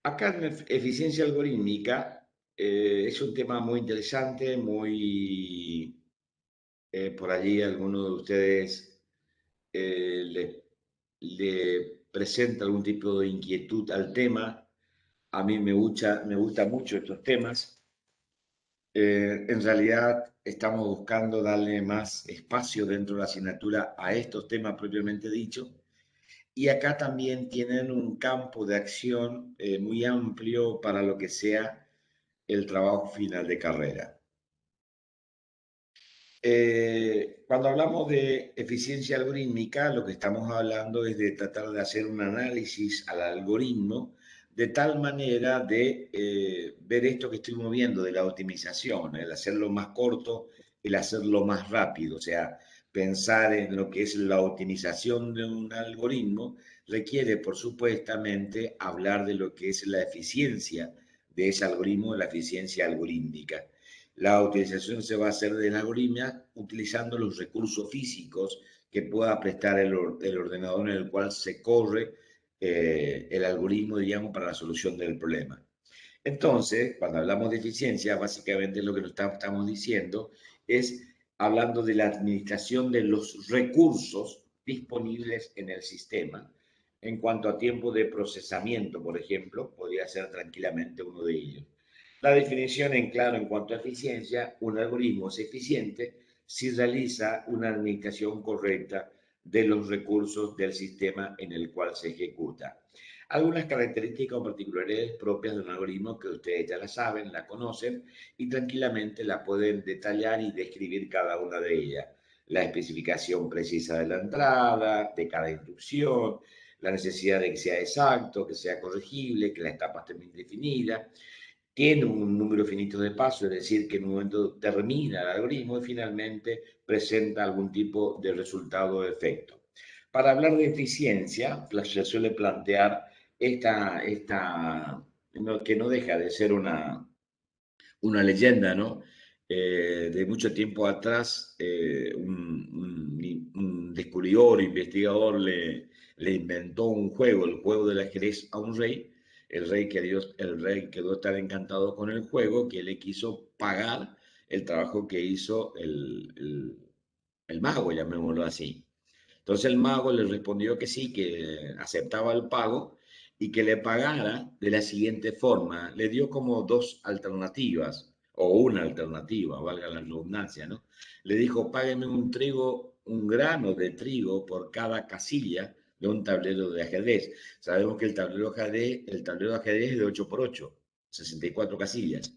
acá en eficiencia algorítmica es un tema muy interesante, muy... por allí alguno de ustedes le presenta algún tipo de inquietud al tema. A mí me gusta mucho estos temas. En realidad estamos buscando darle más espacio dentro de la asignatura a estos temas propiamente dichos. Y acá también tienen un campo de acción muy amplio para lo que sea el trabajo final de carrera. Cuando hablamos de eficiencia algorítmica, lo que estamos hablando es de tratar de hacer un análisis al algoritmo de tal manera de ver esto que estoy moviendo de la optimización, el hacerlo más corto, el hacerlo más rápido, o sea, pensar en lo que es la optimización de un algoritmo requiere, por supuestamente, hablar de lo que es la eficiencia de ese algoritmo, la eficiencia algorítmica. La utilización se va a hacer del algoritmo utilizando los recursos físicos que pueda prestar el ordenador en el cual se corre el algoritmo, digamos, para la solución del problema. Entonces, cuando hablamos de eficiencia, básicamente lo que nos estamos diciendo es hablando de la administración de los recursos disponibles en el sistema. En cuanto a tiempo de procesamiento, por ejemplo, podría ser tranquilamente uno de ellos. La definición en claro en cuanto a eficiencia, un algoritmo es eficiente si realiza una administración correcta de los recursos del sistema en el cual se ejecuta. Algunas características o particularidades propias de un algoritmo que ustedes ya la saben, la conocen y tranquilamente la pueden detallar y describir cada una de ellas. La especificación precisa de la entrada, de cada instrucción, la necesidad de que sea exacto, que sea corregible, que la etapa esté bien definida, tiene un número finito de pasos, es decir, que en un momento termina el algoritmo y finalmente presenta algún tipo de resultado o efecto. Para hablar de eficiencia, se suele plantear que no deja de ser una leyenda, ¿no? De mucho tiempo atrás, un descubridor, investigador, le inventó un juego, el juego del ajedrez a un rey. El rey quedó tan encantado con el juego que le quiso pagar el trabajo que hizo el mago, llamémoslo así. Entonces el mago le respondió que sí, que aceptaba el pago y que le pagara de la siguiente forma. Le dio como dos alternativas, o una alternativa, valga la redundancia, ¿no? Le dijo, págueme un grano de trigo por cada casilla de un tablero de ajedrez. Sabemos que el tablero de ajedrez es de 8 por 8, 64 casillas.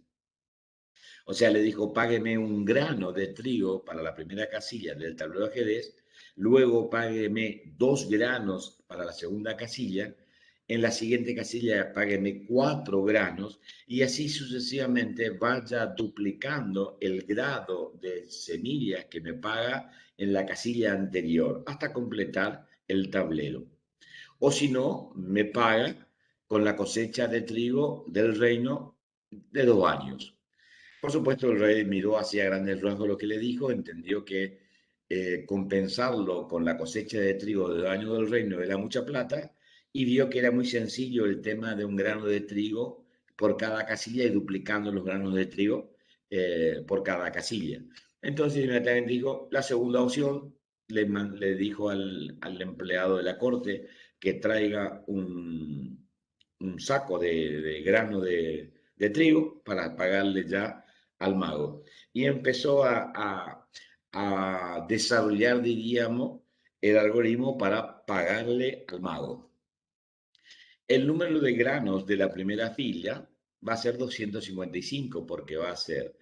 O sea, le dijo, págueme un grano de trigo para la primera casilla del tablero de ajedrez, luego págueme 2 granos para la segunda casilla, en la siguiente casilla págueme 4 granos y así sucesivamente vaya duplicando el grado de semillas que me paga en la casilla anterior hasta completar el tablero. O si no, me paga con la cosecha de trigo del reino de 2 años. Por supuesto, el rey miró hacia grandes rasgos lo que le dijo, entendió que compensarlo con la cosecha de trigo del año del reino era mucha plata y vio que era muy sencillo el tema de un grano de trigo por cada casilla y duplicando los granos de trigo por cada casilla. Entonces, inmediatamente dijo, la segunda opción, le dijo al empleado de la corte que traiga un saco de grano de trigo para pagarle ya al mago. Y empezó a desarrollar, diríamos, el algoritmo para pagarle al mago. El número de granos de la primera fila va a ser 255 porque va a ser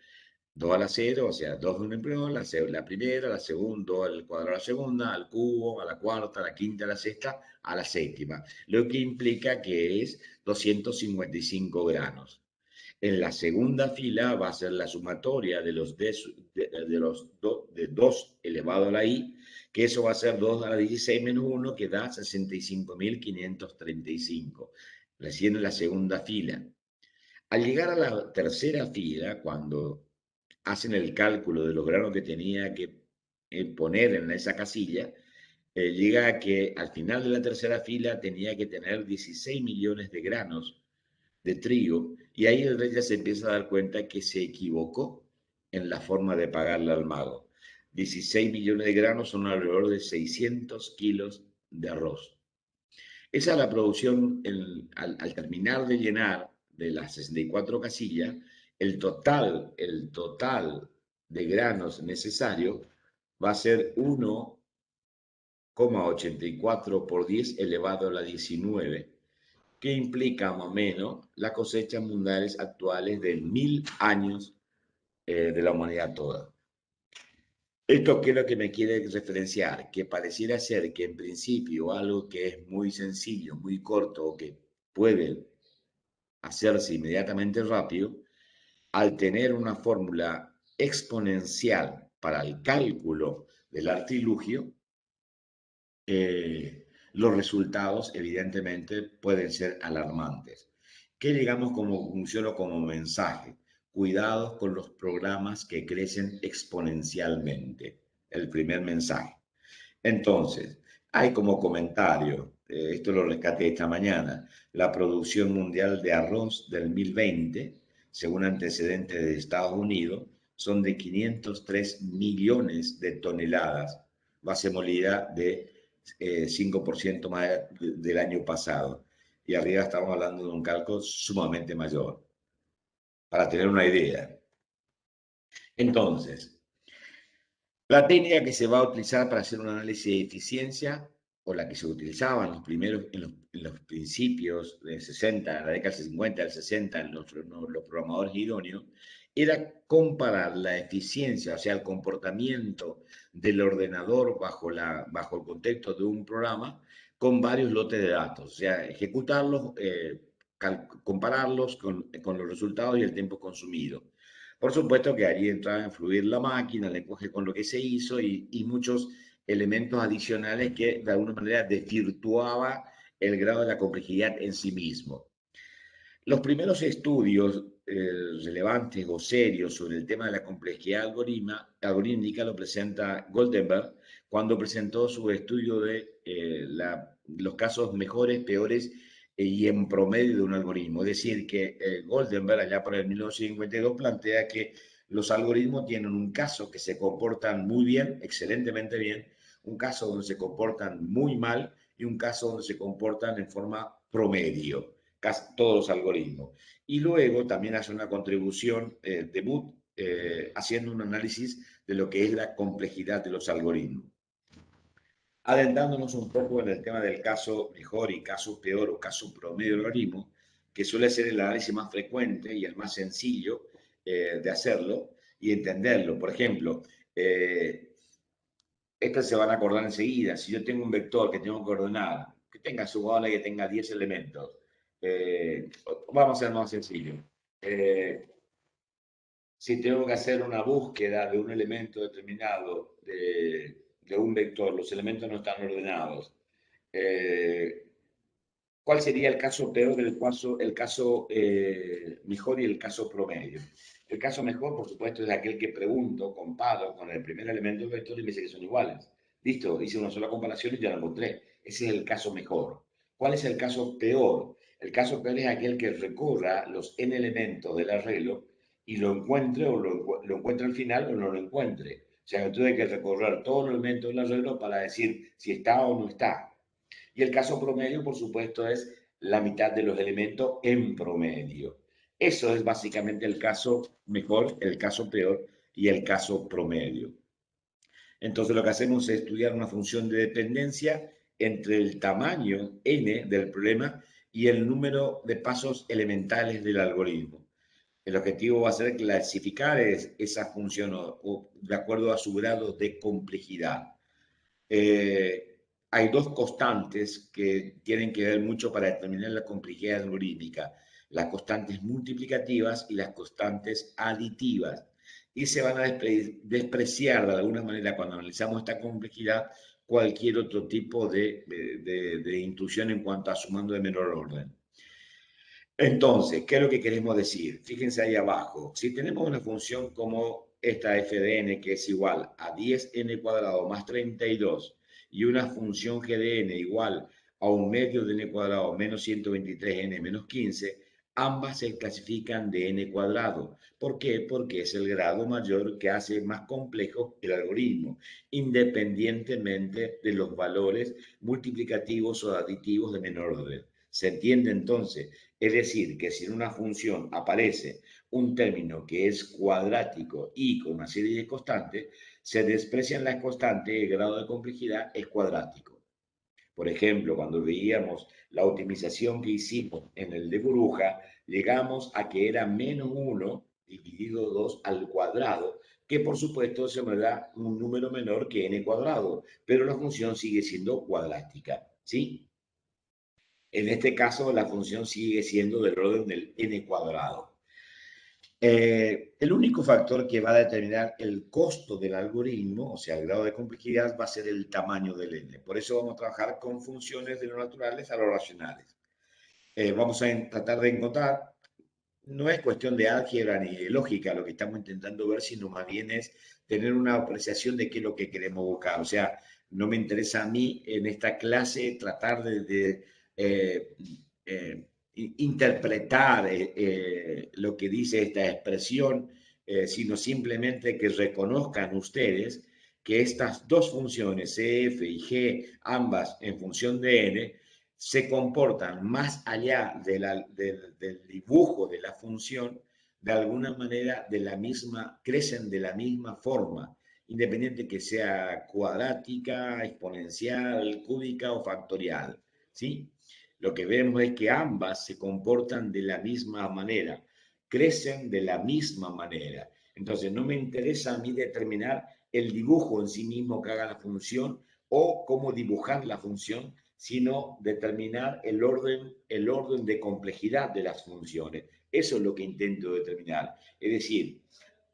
2 a la 0, o sea, 2 de un empleo, la primera, la segunda, al cuadrado a la segunda, al cubo, a la cuarta, a la quinta, a la sexta, a la séptima, lo que implica que es 255 granos. En la segunda fila va a ser la sumatoria de los 2 elevado a la i, que eso va a ser 2 a la 16 menos 1, que da 65.535. Recién en la segunda fila. Al llegar a la tercera fila, cuando hacen el cálculo de los granos que tenía que poner en esa casilla, llega a que al final de la tercera fila tenía que tener 16 millones de granos de trigo, y ahí el rey ya se empieza a dar cuenta que se equivocó en la forma de pagarle al mago. 16 millones de granos son alrededor de 600 kilos de arroz. Esa es la producción, al terminar de llenar de las 64 casillas, el total de granos necesario va a ser 1,84 por 10 elevado a la 19, que implica más o menos las cosechas mundiales actuales de 1000 años de la humanidad toda. Esto que es lo que me quiere referenciar, que pareciera ser que en principio algo que es muy sencillo, muy corto, o que puede hacerse inmediatamente rápido, al tener una fórmula exponencial para el cálculo del artilugio, los resultados evidentemente pueden ser alarmantes. ¿Qué digamos como función como mensaje? Cuidados con los programas que crecen exponencialmente. El primer mensaje. Entonces, hay como comentario, esto lo rescaté esta mañana, la producción mundial de arroz del 2020, según antecedentes de Estados Unidos, son de 503 millones de toneladas, base molida de 5% más del año pasado. Y arriba estamos hablando de un cálculo sumamente mayor, para tener una idea. Entonces, la técnica que se va a utilizar para hacer un análisis de eficiencia, o la que se utilizaba en los principios de 60, la década del 50, del 60, en los programadores idóneos, era comparar la eficiencia, o sea, el comportamiento del ordenador bajo el contexto de un programa, con varios lotes de datos, o sea, ejecutarlos, compararlos con los resultados y el tiempo consumido. Por supuesto que allí entraba a influir la máquina, el lenguaje con lo que se hizo y muchos elementos adicionales que de alguna manera desvirtuaba el grado de la complejidad en sí mismo. Los primeros estudios relevantes o serios sobre el tema de la complejidad algorítmica lo presenta Goldenberg cuando presentó su estudio de los casos mejores, peores y en promedio de un algoritmo. Es decir, que Goldenberg allá por el 1952 plantea que los algoritmos tienen un caso que se comportan muy bien, excelentemente bien, un caso donde se comportan muy mal y un caso donde se comportan en forma promedio, casi todos los algoritmos. Y luego también hace una contribución de Booth haciendo un análisis de lo que es la complejidad de los algoritmos. Adentrándonos un poco en el tema del caso mejor y caso peor o caso promedio del algoritmo, que suele ser el análisis más frecuente y el más sencillo de hacerlo y entenderlo. Por ejemplo, estas se van a acordar enseguida. Si yo tengo un vector que tengo que ordenar, que tenga su bola y que tenga 10 elementos, vamos a ser más sencillo. Si tengo que hacer una búsqueda de un elemento determinado de un vector, los elementos no están ordenados, ¿cuál sería el caso peor del caso mejor y el caso promedio? El caso mejor, por supuesto, es aquel que pregunto, comparo con el primer elemento del vector y me dice que son iguales. Listo, hice una sola comparación y ya lo encontré. Ese es el caso mejor. ¿Cuál es el caso peor? El caso peor es aquel que recorra los n elementos del arreglo y lo encuentre o lo encuentre al final o no lo encuentre. O sea, yo tuve que recorrer todos los elementos del arreglo para decir si está o no está. Y el caso promedio, por supuesto, es la mitad de los elementos en promedio. Eso es básicamente el caso mejor, el caso peor y el caso promedio. Entonces lo que hacemos es estudiar una función de dependencia entre el tamaño n del problema y el número de pasos elementales del algoritmo. El objetivo va a ser clasificar esa función de acuerdo a su grado de complejidad. Hay dos constantes que tienen que ver mucho para determinar la complejidad algorítmica: las constantes multiplicativas y las constantes aditivas. Y se van a despreciar de alguna manera cuando analizamos esta complejidad cualquier otro tipo de intrusión en cuanto a sumando de menor orden. Entonces, ¿qué es lo que queremos decir? Fíjense ahí abajo. Si tenemos una función como esta f de n, que es igual a 10n cuadrado más 32, y una función g de n igual a un medio de n cuadrado menos 123n menos 15, ambas se clasifican de n cuadrado. ¿Por qué? Porque es el grado mayor que hace más complejo el algoritmo, independientemente de los valores multiplicativos o aditivos de menor orden. ¿Se entiende entonces? Es decir, que si en una función aparece un término que es cuadrático y con una serie de constantes, se desprecian las constantes y el grado de complejidad es cuadrático. Por ejemplo, cuando veíamos la optimización que hicimos en el de burbuja, llegamos a que era menos 1 dividido 2 al cuadrado, que por supuesto se me da un número menor que n cuadrado, pero la función sigue siendo cuadrática, ¿sí? En este caso, la función sigue siendo del orden del n cuadrado. El único factor que va a determinar el costo del algoritmo, o sea, el grado de complejidad, va a ser el tamaño del n. Por eso vamos a trabajar con funciones de lo naturales a lo racionales. Vamos a tratar de encontrar, no es cuestión de álgebra ni de lógica lo que estamos intentando ver, sino más bien es tener una apreciación de qué es lo que queremos buscar. O sea, no me interesa a mí en esta clase tratar de interpretar lo que dice esta expresión, sino simplemente que reconozcan ustedes que estas dos funciones, CF y G, ambas en función de n, se comportan más allá del dibujo de la función, de alguna manera crecen de la misma forma, independiente que sea cuadrática, exponencial, cúbica o factorial, ¿sí? Lo que vemos es que ambas se comportan de la misma manera, crecen de la misma manera. Entonces, no me interesa a mí determinar el dibujo en sí mismo que haga la función o cómo dibujar la función, sino determinar el orden de complejidad de las funciones. Eso es lo que intento determinar. Es decir,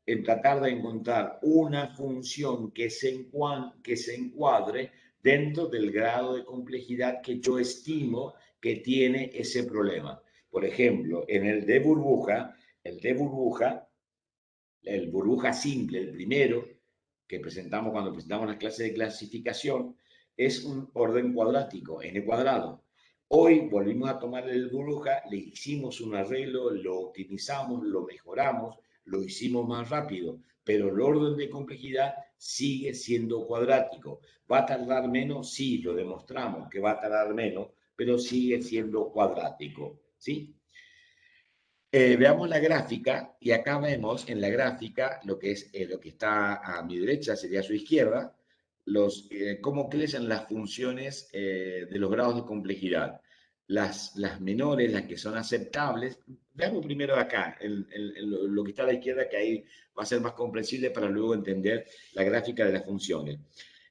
en tratar de encontrar una función que se encuadre dentro del grado de complejidad que yo estimo que tiene ese problema. Por ejemplo, en el de burbuja, el burbuja simple, el primero que presentamos cuando presentamos las clases de clasificación, es un orden cuadrático, n cuadrado. Hoy volvimos a tomar el burbuja, le hicimos un arreglo, lo optimizamos, lo mejoramos, lo hicimos más rápido, pero el orden de complejidad sigue siendo cuadrático. ¿Va a tardar menos? Sí, lo demostramos que va a tardar menos, pero sigue siendo cuadrático, ¿sí? Veamos la gráfica y acá vemos en la gráfica lo que es lo que está a mi derecha, sería a su izquierda, cómo crecen las funciones de los grados de complejidad. Las menores, las que son aceptables. Veamos primero acá, lo que está a la izquierda, que ahí va a ser más comprensible para luego entender la gráfica de las funciones.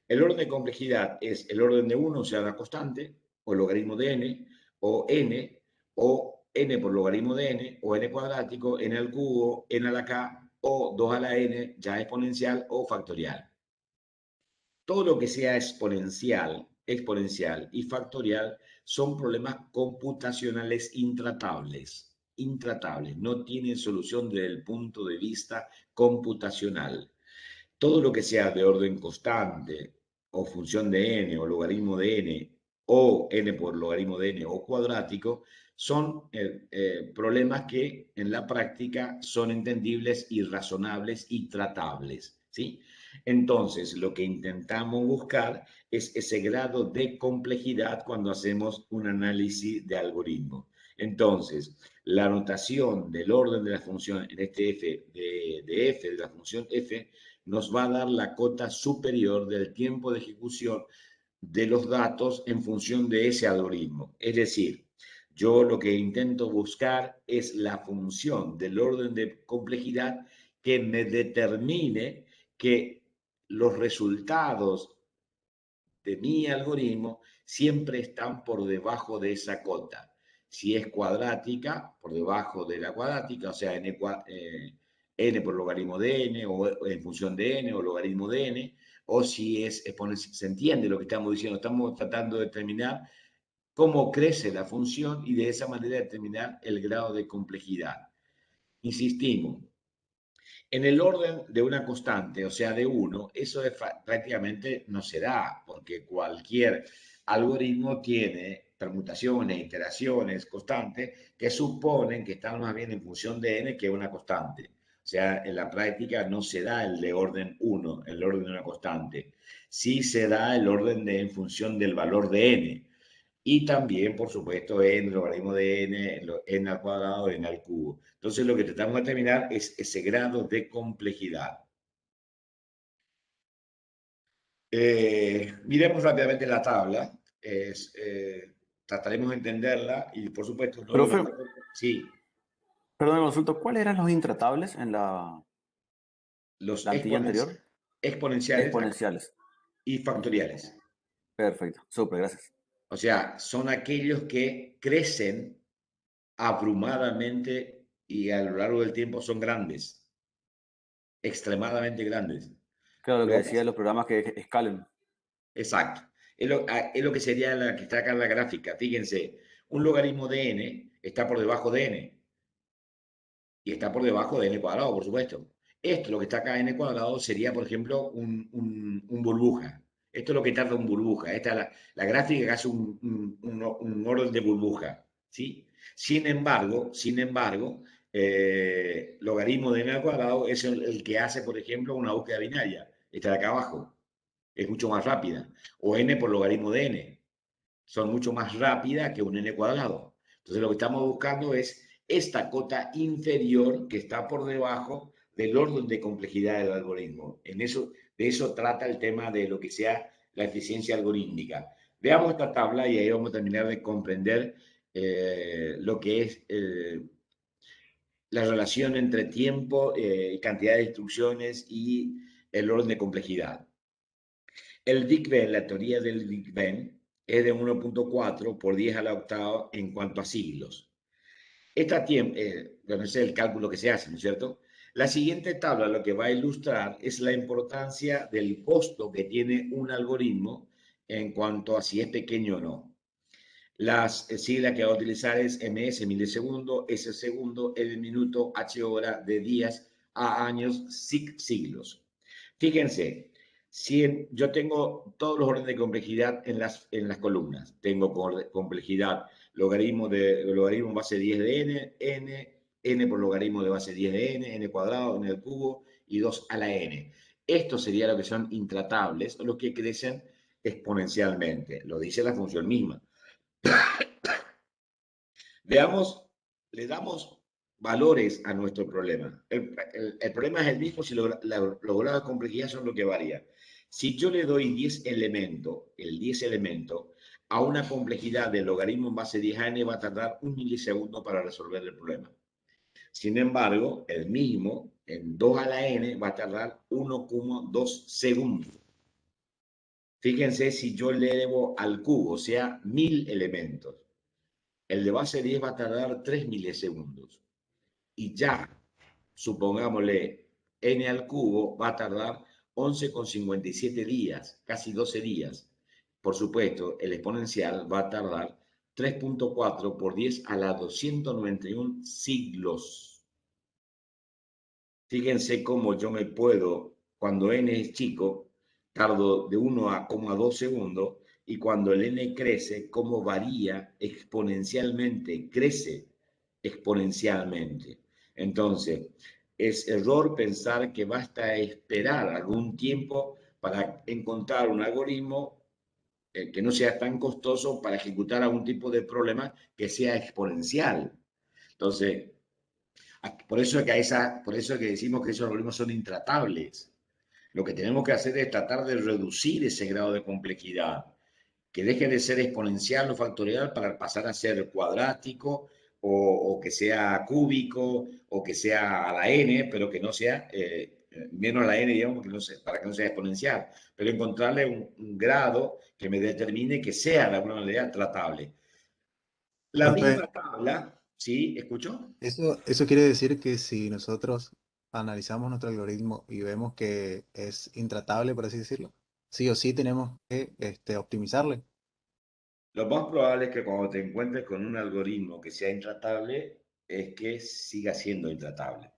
El orden de complejidad es el orden de 1, o sea, la constante, o logaritmo de n, o n, o n por logaritmo de n, o n cuadrático, n al cubo, n a la k, o 2 a la n, ya exponencial o factorial. Todo lo que sea exponencial y factorial son problemas computacionales intratables. No tienen solución desde el punto de vista computacional. Todo lo que sea de orden constante, o función de n, o logaritmo de n, o n por logaritmo de n, o cuadrático, son problemas que en la práctica son entendibles y razonables y tratables, ¿sí? Entonces, lo que intentamos buscar es ese grado de complejidad cuando hacemos un análisis de algoritmo. Entonces, la notación del orden de la función en este f de f, de la función f, nos va a dar la cota superior del tiempo de ejecución de los datos en función de ese algoritmo. Es decir, yo lo que intento buscar es la función del orden de complejidad que me determine que los resultados de mi algoritmo siempre están por debajo de esa cota. Si es cuadrática, por debajo de la cuadrática, o sea, n por logaritmo de n, o en función de n, o logaritmo de n, o si es, se entiende lo que estamos diciendo, estamos tratando de determinar cómo crece la función y de esa manera determinar el grado de complejidad. Insistimos, en el orden de una constante, o sea, de 1, eso prácticamente no se da, porque cualquier algoritmo tiene permutaciones, iteraciones constantes que suponen que están más bien en función de n que una constante. O sea, en la práctica no se da el de orden 1, el orden de una constante. Sí se da el orden de en función del valor de n. Y también, por supuesto, en el logaritmo de n, n al cuadrado, n al cubo. Entonces, lo que tratamos de determinar es ese grado de complejidad. Miremos rápidamente la tabla. Trataremos de entenderla y, por supuesto, no lo Profe, mejor. Sí, perdón, consulto, ¿cuáles eran los intratables en la los plantilla anterior? exponenciales Exponenciales. y factoriales. Perfecto, súper, gracias. O sea, son aquellos que crecen abrumadamente y a lo largo del tiempo son grandes, extremadamente grandes. Claro, lo que Lo decía vamos- de los programas que escalen. Exacto. Es lo que sería la que está acá en la gráfica. Fíjense, un logaritmo de n está por debajo de n y está por debajo de n cuadrado, por supuesto. Esto, lo que está acá n cuadrado, sería, por ejemplo, un burbuja. Esto es lo que tarda un burbuja. Esta es la gráfica que hace un orden de burbuja. ¿Sí? Sin embargo, logaritmo de n al cuadrado es el que hace, por ejemplo, una búsqueda binaria. Esta de acá abajo. Es mucho más rápida. O n por logaritmo de n. Son mucho más rápidas que un n cuadrado. Entonces lo que estamos buscando es esta cota inferior que está por debajo del orden de complejidad del algoritmo. De eso trata el tema de lo que sea la eficiencia algorítmica. Veamos esta tabla y ahí vamos a terminar de comprender lo que es la relación entre tiempo, cantidad de instrucciones y el orden de complejidad. El Big Bang, la teoría del Big Bang, es de 1.4 por 10 a la octava en cuanto a siglos. Bueno, ese es el cálculo que se hace, ¿no es cierto? La siguiente tabla lo que va a ilustrar es la importancia del costo que tiene un algoritmo en cuanto a si es pequeño o no. Las siglas que va a utilizar es ms, milisegundo, s segundo, l minuto, h hora, de días, a años, siglos. Fíjense, si yo tengo todos los órdenes de complejidad en las columnas. Tengo complejidad logaritmo base 10 de n por logaritmo de base 10 de n cuadrado, n al cubo y 2 a la n. Esto sería lo que son intratables, los que crecen exponencialmente. Lo dice la función misma. Veamos, le damos valores a nuestro problema. El problema es el mismo si los grados de complejidad son lo que varía. Si yo le doy 10 elementos, el 10 elemento, a una complejidad de logaritmo en base 10 a n, va a tardar 1 milisegundo para resolver el problema. Sin embargo, el mismo, en 2 a la n, va a tardar 1,2 segundos. Fíjense si yo le elevo al cubo, o sea, 1000 elementos. El de base 10 va a tardar 3 milisegundos. Y ya, supongámosle, n al cubo va a tardar 11,57 días, casi 12 días. Por supuesto, el exponencial va a tardar 3.4 por 10 a la 291 siglos. Fíjense cómo yo me puedo, cuando n es chico, tardo de 1 a 2 segundos, y cuando el n crece, cómo varía exponencialmente, crece exponencialmente. Entonces, es error pensar que basta esperar algún tiempo para encontrar un algoritmo que no sea tan costoso para ejecutar algún tipo de problema que sea exponencial. Entonces, por eso es que decimos que esos algoritmos son intratables. Lo que tenemos que hacer es tratar de reducir ese grado de complejidad, que deje de ser exponencial o factorial para pasar a ser cuadrático o que sea cúbico o que sea a la n, pero que no sea menos a la n, digamos, para que no sea exponencial. Pero encontrarle un grado que me determine que sea de alguna manera tratable. La Profe, misma tabla, ¿sí? ¿Escucho? eso quiere decir que si nosotros analizamos nuestro algoritmo y vemos que es intratable, por así decirlo, sí o sí tenemos que optimizarle. Lo más probable es que cuando te encuentres con un algoritmo que sea intratable, es que siga siendo intratable.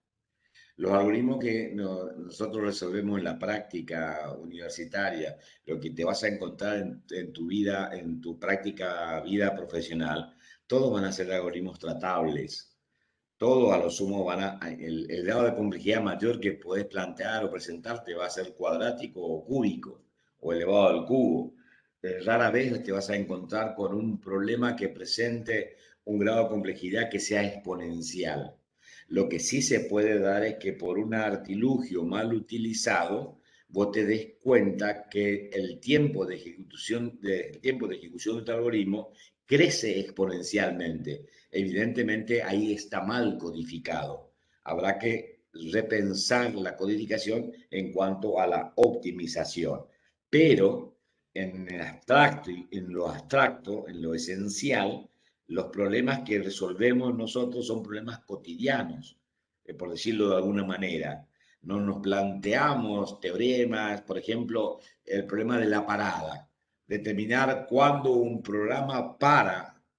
Los algoritmos que nosotros resolvemos en la práctica universitaria, lo que te vas a encontrar en tu vida, en tu práctica vida profesional, todos van a ser algoritmos tratables. Todos a lo sumo el grado de complejidad mayor que puedes plantear o presentarte va a ser cuadrático o cúbico o elevado al cubo. Rara vez te vas a encontrar con un problema que presente un grado de complejidad que sea exponencial. Lo que sí se puede dar es que por un artilugio mal utilizado, vos te des cuenta que el tiempo de ejecución de tu algoritmo crece exponencialmente. Evidentemente ahí está mal codificado. Habrá que repensar la codificación en cuanto a la optimización. Pero en el abstracto, en lo esencial, los problemas que resolvemos nosotros son problemas cotidianos, por decirlo de alguna manera. No nos planteamos teoremas, por ejemplo, el problema de la parada, determinar cuándo un programa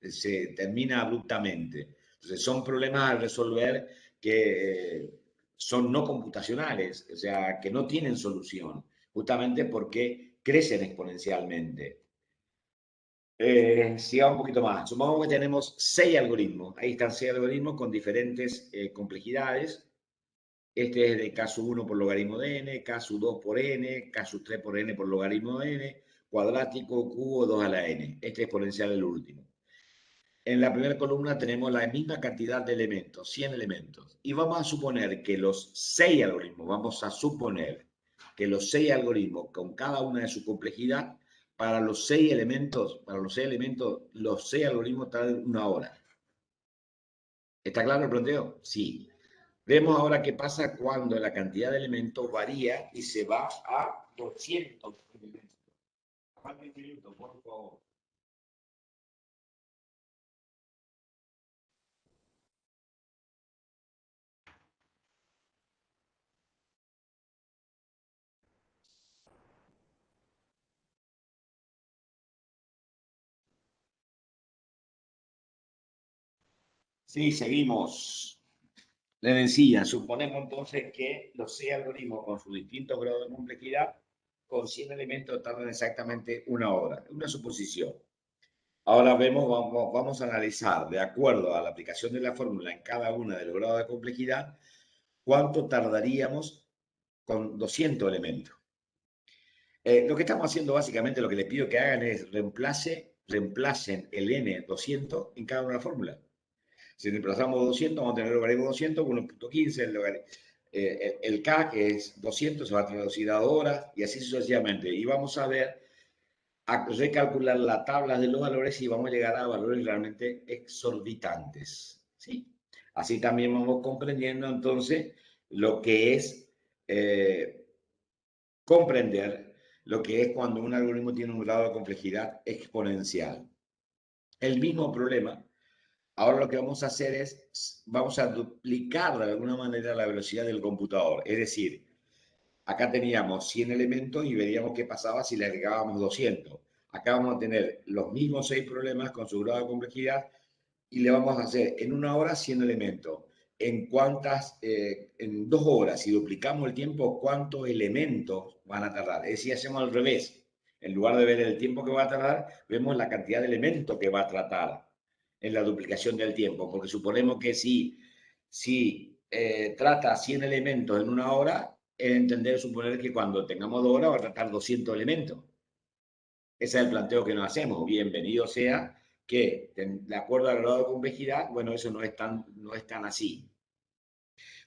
se termina abruptamente. Entonces, son problemas a resolver que son no computacionales, o sea, que no tienen solución, justamente porque crecen exponencialmente. Sigamos un poquito más. Supongamos que tenemos 6 algoritmos. Ahí están 6 algoritmos con diferentes complejidades. Este es de caso 1 por logaritmo de n, caso 2 por n, caso 3 por n por logaritmo de n, cuadrático, cubo, 2 a la n. Este exponencial es el último. En la primera columna tenemos la misma cantidad de elementos, 100 elementos. Y vamos a suponer que los 6 algoritmos, vamos a suponer que los 6 algoritmos, con cada una de su complejidad, para los 6 elementos, los 6 algoritmos tardan 1 hora. ¿Está claro el planteo? Sí. Vemos ahora qué pasa cuando la cantidad de elementos varía y se va a 200 elementos. ¿Cuántos minutos, por favor? Sí, seguimos. Le decía, suponemos entonces que los 6 algoritmos con sus distintos grados de complejidad, con 100 elementos tardan exactamente 1 hora. Una suposición. Ahora vamos a analizar, de acuerdo a la aplicación de la fórmula en cada uno de los grados de complejidad, cuánto tardaríamos con 200 elementos. Lo que estamos haciendo básicamente, lo que les pido que hagan es reemplacen el n200 en cada una de las fórmulas. Si reemplazamos 200, vamos a tener el logaritmo 200, 1.15, el K, que es 200, se va a traducir a 2 horas, y así sucesivamente. Y vamos a ver, a recalcular la tabla de los valores y vamos a llegar a valores realmente exorbitantes. ¿Sí? Así también vamos comprendiendo entonces lo que es comprender lo que es cuando un algoritmo tiene un grado de complejidad exponencial. El mismo problema. Ahora lo que vamos a hacer es, vamos a duplicar de alguna manera la velocidad del computador. Es decir, acá teníamos 100 elementos y veríamos qué pasaba si le agregábamos 200. Acá vamos a tener los mismos 6 problemas con su grado de complejidad y le vamos a hacer en 1 hora 100 elementos. En 2 horas, si duplicamos el tiempo, ¿cuántos elementos van a tardar? Es decir, hacemos al revés. En lugar de ver el tiempo que va a tardar, vemos la cantidad de elementos que va a tratar en la duplicación del tiempo, porque suponemos que si trata 100 elementos en 1 hora, es suponer que cuando tengamos 2 horas va a tratar 200 elementos. Ese es el planteo que nos hacemos. Bienvenido sea que, de acuerdo al grado de complejidad, bueno, eso no es tan así.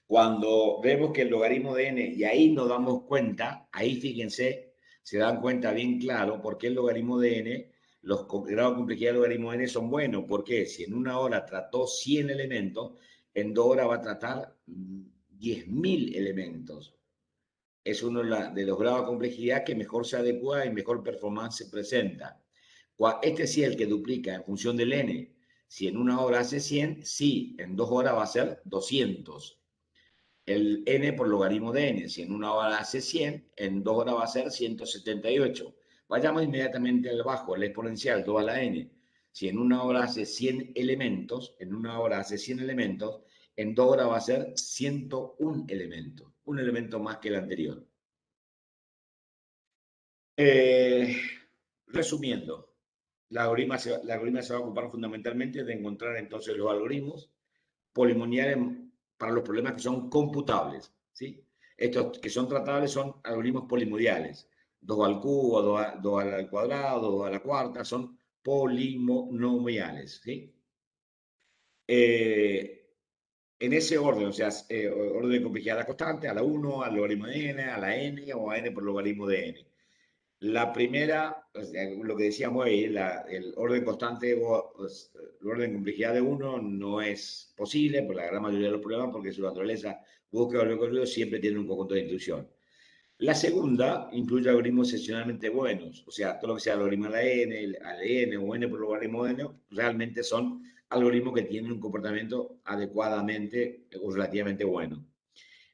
Cuando vemos que el logaritmo de n, y ahí nos damos cuenta, ahí fíjense, se dan cuenta bien claro por qué el logaritmo de n, los grados de complejidad del logaritmo de n son buenos. ¿Por qué? Si en 1 hora trató 100 elementos, en 2 horas va a tratar 10.000 elementos. Es uno de los grados de complejidad que mejor se adecua y mejor performance se presenta. Este sí es el que duplica en función del n. Si en 1 hora hace 100, sí, en 2 horas va a ser 200. El n por logaritmo de n. Si en 1 hora hace 100, en 2 horas va a ser 178. Vayamos inmediatamente al bajo, el exponencial, 2 a la n. Si en una hora hace 100 elementos, en 2 horas va a ser 101 elementos, un elemento más que el anterior. Resumiendo, la algoritma se va a ocupar fundamentalmente de encontrar entonces los algoritmos polinomiales para los problemas que son computables, ¿sí? Estos que son tratables son algoritmos polimodiales. 2 al cubo, 2 al cuadrado, 2 a la cuarta, son polinomiales, ¿sí? En ese orden, o sea, orden de complejidad a la constante, a la 1, al logaritmo de n, a la n o a n por logaritmo de n. La primera, o sea, lo que decíamos ahí, el orden constante o el orden de complejidad de 1 no es posible por la gran mayoría de los problemas porque su naturaleza búsqueda o recorrido siempre tiene un conjunto de instrucción. La segunda incluye algoritmos excepcionalmente buenos, o sea, todo lo que sea algoritmo a la n, al n o n por logaritmo de n, realmente son algoritmos que tienen un comportamiento adecuadamente o relativamente bueno.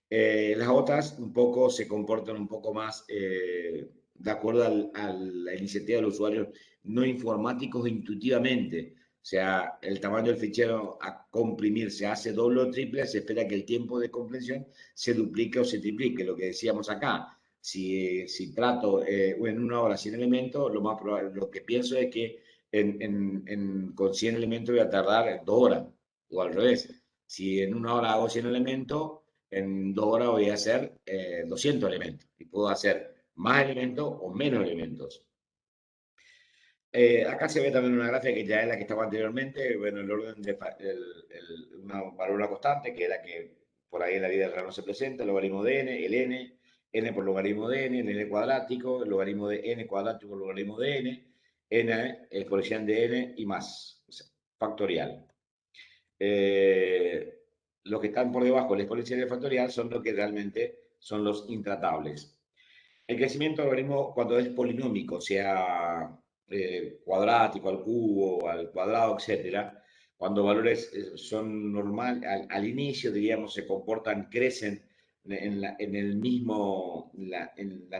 Las otras un poco se comportan un poco más de acuerdo a la iniciativa de los usuarios no informáticos intuitivamente. O sea, el tamaño del fichero a comprimir se hace doble o triple, se espera que el tiempo de comprensión se duplique o se triplique, lo que decíamos acá. Si trato en una hora 100 elementos, lo más probable, lo que pienso es que con 100 elementos voy a tardar 2 horas, o al revés. Si en una hora hago 100 elementos, en 2 horas voy a hacer 200 elementos y puedo hacer más elementos o menos elementos. Acá se ve también una gráfica que ya es la que estaba anteriormente, bueno, el orden de una válvula constante, que es la que por ahí en la vida real no se presenta, el logaritmo de n, el n por logaritmo de n, el n cuadrático, el logaritmo de n cuadrático por logaritmo de n exponencial de n y más, o sea, factorial. Los que están por debajo del exponencial y el factorial son los que realmente son los intratables. El crecimiento del logaritmo cuando es polinómico, sea cuadrático, al cubo, al cuadrado, etcétera, cuando valores son normal, al inicio, diríamos, se comportan, crecen en la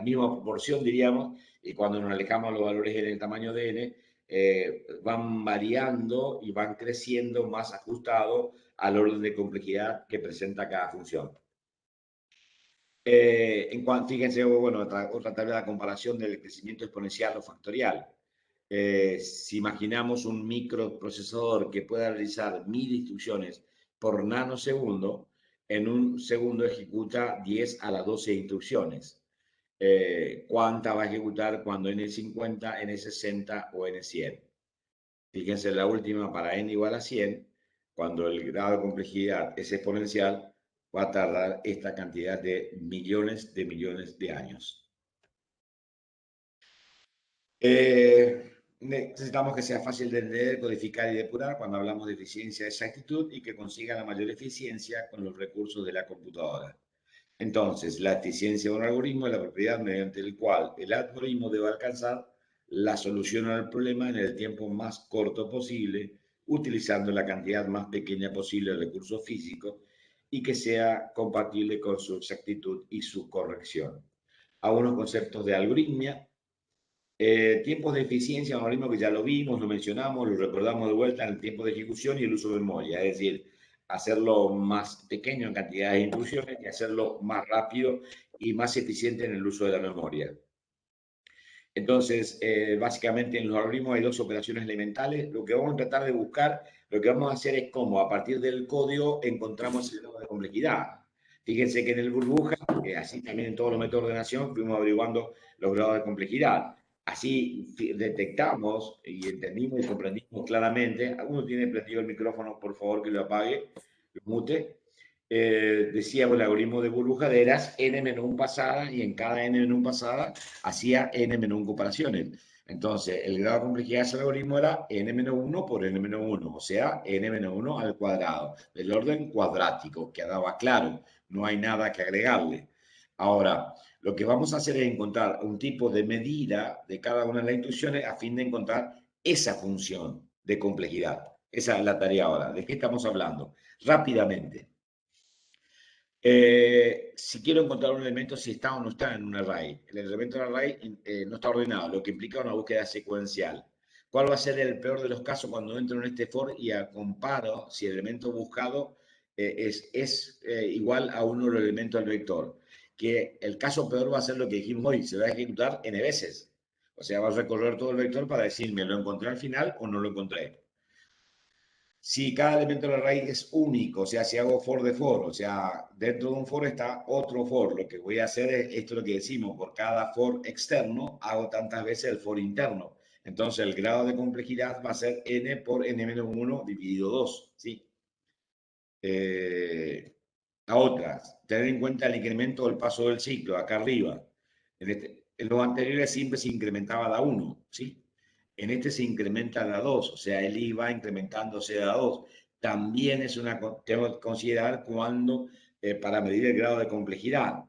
misma proporción, diríamos, y cuando nos alejamos los valores en el tamaño de n, van variando y van creciendo más ajustado al orden de complejidad que presenta cada función. Fíjense, bueno, otra tabla de comparación del crecimiento exponencial o factorial. Si imaginamos un microprocesador que pueda realizar 1000 instrucciones por nanosegundo, en un segundo ejecuta 10 a la 12 instrucciones. ¿Cuánta va a ejecutar cuando n50, n60 o n100? Fíjense la última, para n igual a 100, cuando el grado de complejidad es exponencial, va a tardar esta cantidad de millones de años. Necesitamos que sea fácil de entender, codificar y depurar cuando hablamos de eficiencia y exactitud y que consiga la mayor eficiencia con los recursos de la computadora. Entonces, la eficiencia de un algoritmo es la propiedad mediante la cual el algoritmo debe alcanzar la solución al problema en el tiempo más corto posible, utilizando la cantidad más pequeña posible de recursos físicos y que sea compatible con su exactitud y su corrección. Algunos conceptos de algoritmia. Tiempos de eficiencia, un algoritmo que ya lo vimos, lo mencionamos, lo recordamos de vuelta en el tiempo de ejecución y el uso de memoria, es decir, hacerlo más pequeño en cantidad de instrucciones y hacerlo más rápido y más eficiente en el uso de la memoria. Entonces, básicamente en los algoritmos hay dos operaciones elementales. Lo que vamos a tratar de buscar, lo que vamos a hacer es cómo a partir del código encontramos el grado de complejidad. Fíjense que en el burbuja, así también en todos los métodos de ordenación, fuimos averiguando los grados de complejidad. Así detectamos y entendimos y comprendimos claramente. ¿Alguno tiene prendido el micrófono? Por favor, que lo apague, lo mute. Decíamos el algoritmo de burbuja de eras n-1 pasada y en cada n-1 pasada hacía n-1 comparaciones. Entonces, el grado de complejidad de ese algoritmo era n-1 por n-1, o sea, n-1 al cuadrado, del orden cuadrático, quedaba claro, no hay nada que agregarle. Ahora, lo que vamos a hacer es encontrar un tipo de medida de cada una de las instrucciones a fin de encontrar esa función de complejidad. Esa es la tarea ahora. ¿De qué estamos hablando? Rápidamente. Si quiero encontrar un elemento, si está o no está en un array. El elemento del array no está ordenado, lo que implica una búsqueda secuencial. ¿Cuál va a ser el peor de los casos cuando entro en este for y comparo si el elemento buscado es igual a uno de los elementos del vector? Que el caso peor va a ser lo que dijimos hoy, se va a ejecutar n veces. O sea, va a recorrer todo el vector para decirme, ¿lo encontré al final o no lo encontré? Si cada elemento de la raíz es único, o sea, si hago for de for, o sea, dentro de un for está otro for, lo que voy a hacer es esto es lo que decimos, por cada for externo hago tantas veces el for interno. Entonces el grado de complejidad va a ser n por n-1 dividido 2, ¿sí? A otras, tener en cuenta el incremento del paso del ciclo, acá arriba. En los anteriores siempre se incrementaba da 1, ¿sí? En este se incrementa da 2, o sea, el I va incrementándose da 2. También es tengo que considerar cuando, para medir el grado de complejidad.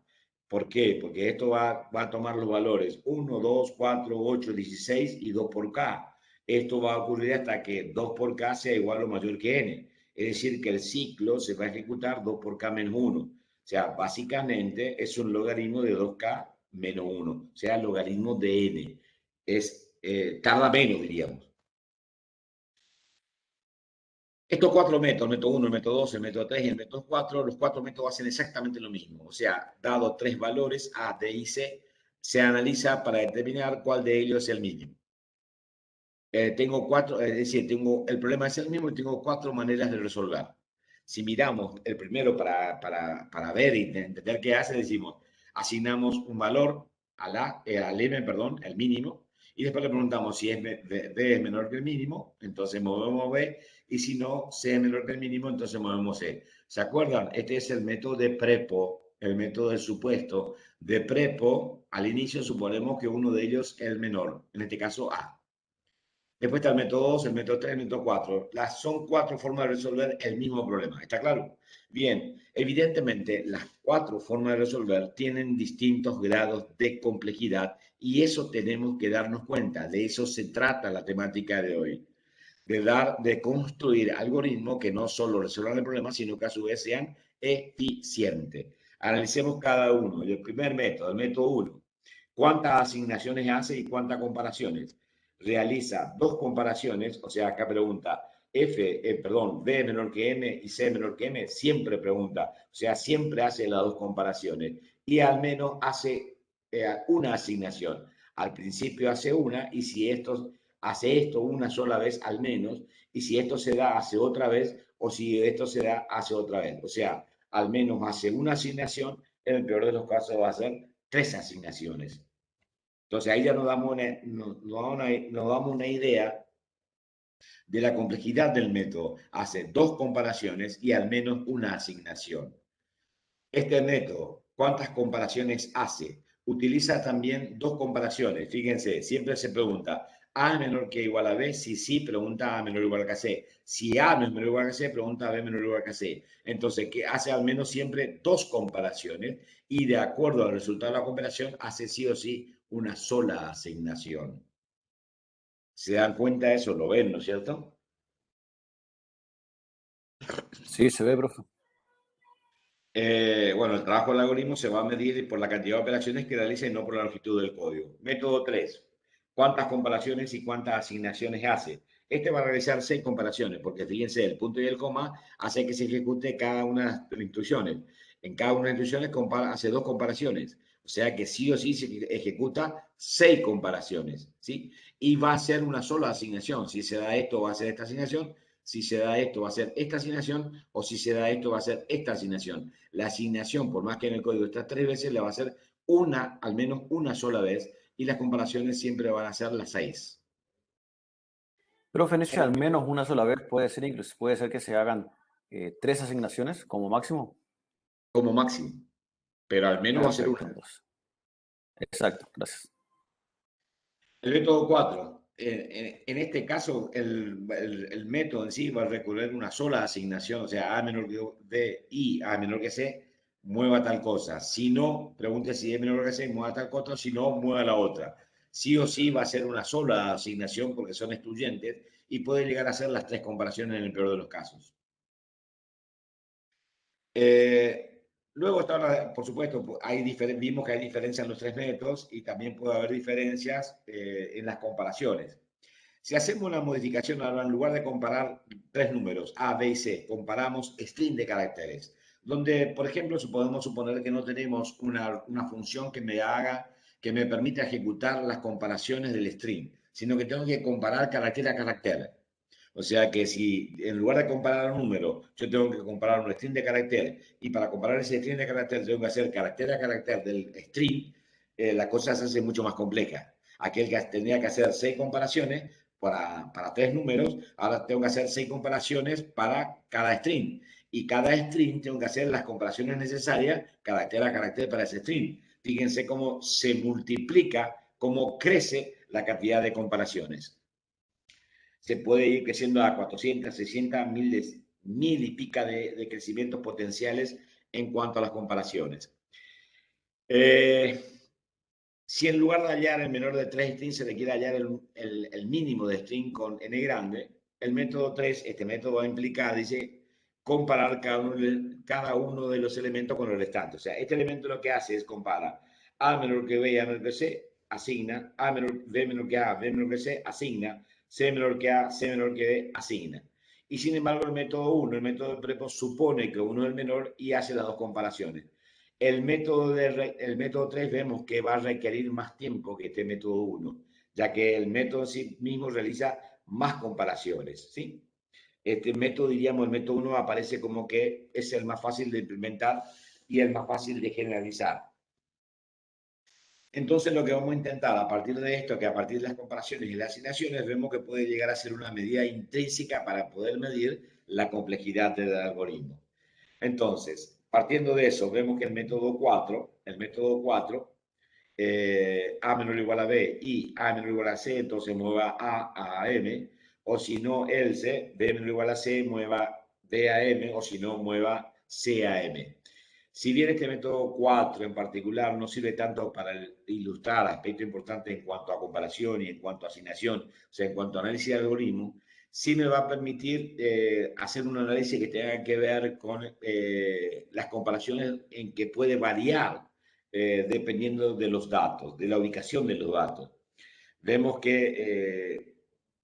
¿Por qué? Porque esto va a tomar los valores 1, 2, 4, 8, 16 y 2 por K. Esto va a ocurrir hasta que 2 por K sea igual o mayor que N. Es decir, que el ciclo se va a ejecutar 2 por K menos 1. O sea, básicamente es un logaritmo de 2K menos 1. O sea, el logaritmo de N. Tarda menos, diríamos. Estos cuatro métodos, el método 1, el método 2, el método 3 y el método 4, los cuatro métodos hacen exactamente lo mismo. O sea, dado tres valores, A, D y C, se analiza para determinar cuál de ellos es el mínimo. Tengo cuatro, es decir, el problema es el mismo y tengo cuatro maneras de resolver. Si miramos el primero para ver y entender qué hace, decimos, asignamos un valor al M, perdón, el mínimo, y después le preguntamos si B es menor que el mínimo, entonces movemos B, y si no, C es menor que el mínimo, entonces movemos C. ¿Se acuerdan? Este es el método de prepo, el método del supuesto. De prepo, al inicio suponemos que uno de ellos es el menor, en este caso A. Después está el método 2, el método 3, el método 4. Son cuatro formas de resolver el mismo problema. ¿Está claro? Bien, evidentemente las cuatro formas de resolver tienen distintos grados de complejidad y eso tenemos que darnos cuenta. De eso se trata la temática de hoy. De construir algoritmos que no solo resuelvan el problema, sino que a su vez sean eficientes. Analicemos cada uno. El primer método, el método 1. ¿Cuántas asignaciones hace y cuántas comparaciones? Realiza dos comparaciones, o sea, acá pregunta, B es menor que M y C es menor que M, siempre pregunta, o sea, siempre hace las dos comparaciones y al menos hace una asignación. Al principio hace una y si hace esto una sola vez al menos, y si esto se da, hace otra vez, o si esto se da, hace otra vez. O sea, al menos hace una asignación, en el peor de los casos va a ser 3 asignaciones. Entonces ahí ya nos damos una idea de la complejidad del método. Hace dos comparaciones y al menos una asignación. Este método, ¿cuántas comparaciones hace? Utiliza también dos comparaciones. Fíjense, siempre se pregunta, ¿A es menor que igual a B? Si sí, pregunta A menor o igual que a C. Si A no es menor o igual que C, pregunta B menor o igual que a C. Entonces, que hace al menos siempre dos comparaciones y de acuerdo al resultado de la comparación, hace sí o sí una sola asignación. ¿Se dan cuenta de eso? ¿Lo ven, no es cierto? Sí, se ve, profe. Bueno, el trabajo del algoritmo se va a medir por la cantidad de operaciones que realiza y no por la longitud del código. Método 3. ¿Cuántas comparaciones y cuántas asignaciones hace? Este va a realizar 6 comparaciones, porque fíjense, el punto y el coma hace que se ejecute cada una de las instrucciones. En cada una de las instrucciones hace 2 comparaciones. O sea que sí o sí se ejecuta 6 comparaciones, ¿sí? Y va a ser una sola asignación. Si se da esto, va a ser esta asignación. Si se da esto, va a ser esta asignación. O si se da esto, va a ser esta asignación. La asignación, por más que en el código está 3 veces, la va a hacer al menos una sola vez, y las comparaciones siempre van a ser las 6. Profe, en ese al menos una sola vez puede ser, incluso puede ser que se hagan 3 asignaciones como máximo. Como máximo, pero al menos va a ser Perfecto, una. entonces. Exacto, gracias. El método 4. En este caso, el método en sí va a recurrir una sola asignación, o sea, A menor que B y A menor que C, mueva tal cosa. Si no, pregunte si es menor que C, mueva tal cosa, si no, mueva la otra. Sí o sí va a ser una sola asignación porque son excluyentes y puede llegar a hacer las 3 comparaciones en el peor de los casos. Luego está, por supuesto, vimos que hay diferencias en los 3 métodos y también puede haber diferencias en las comparaciones. Si hacemos una modificación, ahora en lugar de comparar tres números, A, B y C, comparamos string de caracteres, donde, por ejemplo, podemos suponer que no tenemos una función que me permita ejecutar las comparaciones del string, sino que tengo que comparar carácter a carácter. O sea que si en lugar de comparar un número, yo tengo que comparar un string de carácter y para comparar ese string de carácter tengo que hacer carácter a carácter del string, la cosa se hace mucho más compleja. Aquel que tenía que hacer 6 comparaciones para 3 números, ahora tengo que hacer 6 comparaciones para cada string. Y cada string tengo que hacer las comparaciones necesarias carácter a carácter para ese string. Fíjense cómo se multiplica, cómo crece la cantidad de comparaciones. Se puede ir creciendo a 400, 600, mil y pica de crecimientos potenciales en cuanto a las comparaciones. Si en lugar de hallar el menor de 3 strings se le quiere hallar el mínimo de string con n grande, el método 3, este método va a implicar, dice, comparar cada uno de los elementos con el restante. O sea, este elemento lo que hace es compara A menor que B y A menor que C, asigna, B menor que A, B menor que C, asigna, C menor que A, C menor que B, asigna. Y sin embargo, el método 1, el método de prepo, supone que uno es el menor y hace las dos comparaciones. El método 3 vemos que va a requerir más tiempo que este método 1, ya que el método en sí mismo realiza más comparaciones, ¿sí? Este método, diríamos, el método 1 aparece como que es el más fácil de implementar y el más fácil de generalizar. Entonces, lo que vamos a intentar a partir de esto, que a partir de las comparaciones y las asignaciones, vemos que puede llegar a ser una medida intrínseca para poder medir la complejidad del algoritmo. Entonces, partiendo de eso, vemos que el método 4, A menor o igual a B y A menor o igual a C, entonces mueva A M, o si no, else, B menor o igual a C, mueva B a M, o si no, mueva C a M. Si bien este método 4 en particular no sirve tanto para ilustrar aspectos importantes en cuanto a comparación y en cuanto a asignación, o sea, en cuanto a análisis de algoritmo, sí me va a permitir hacer un análisis que tenga que ver con las comparaciones en que puede variar dependiendo de los datos, de la ubicación de los datos. Vemos que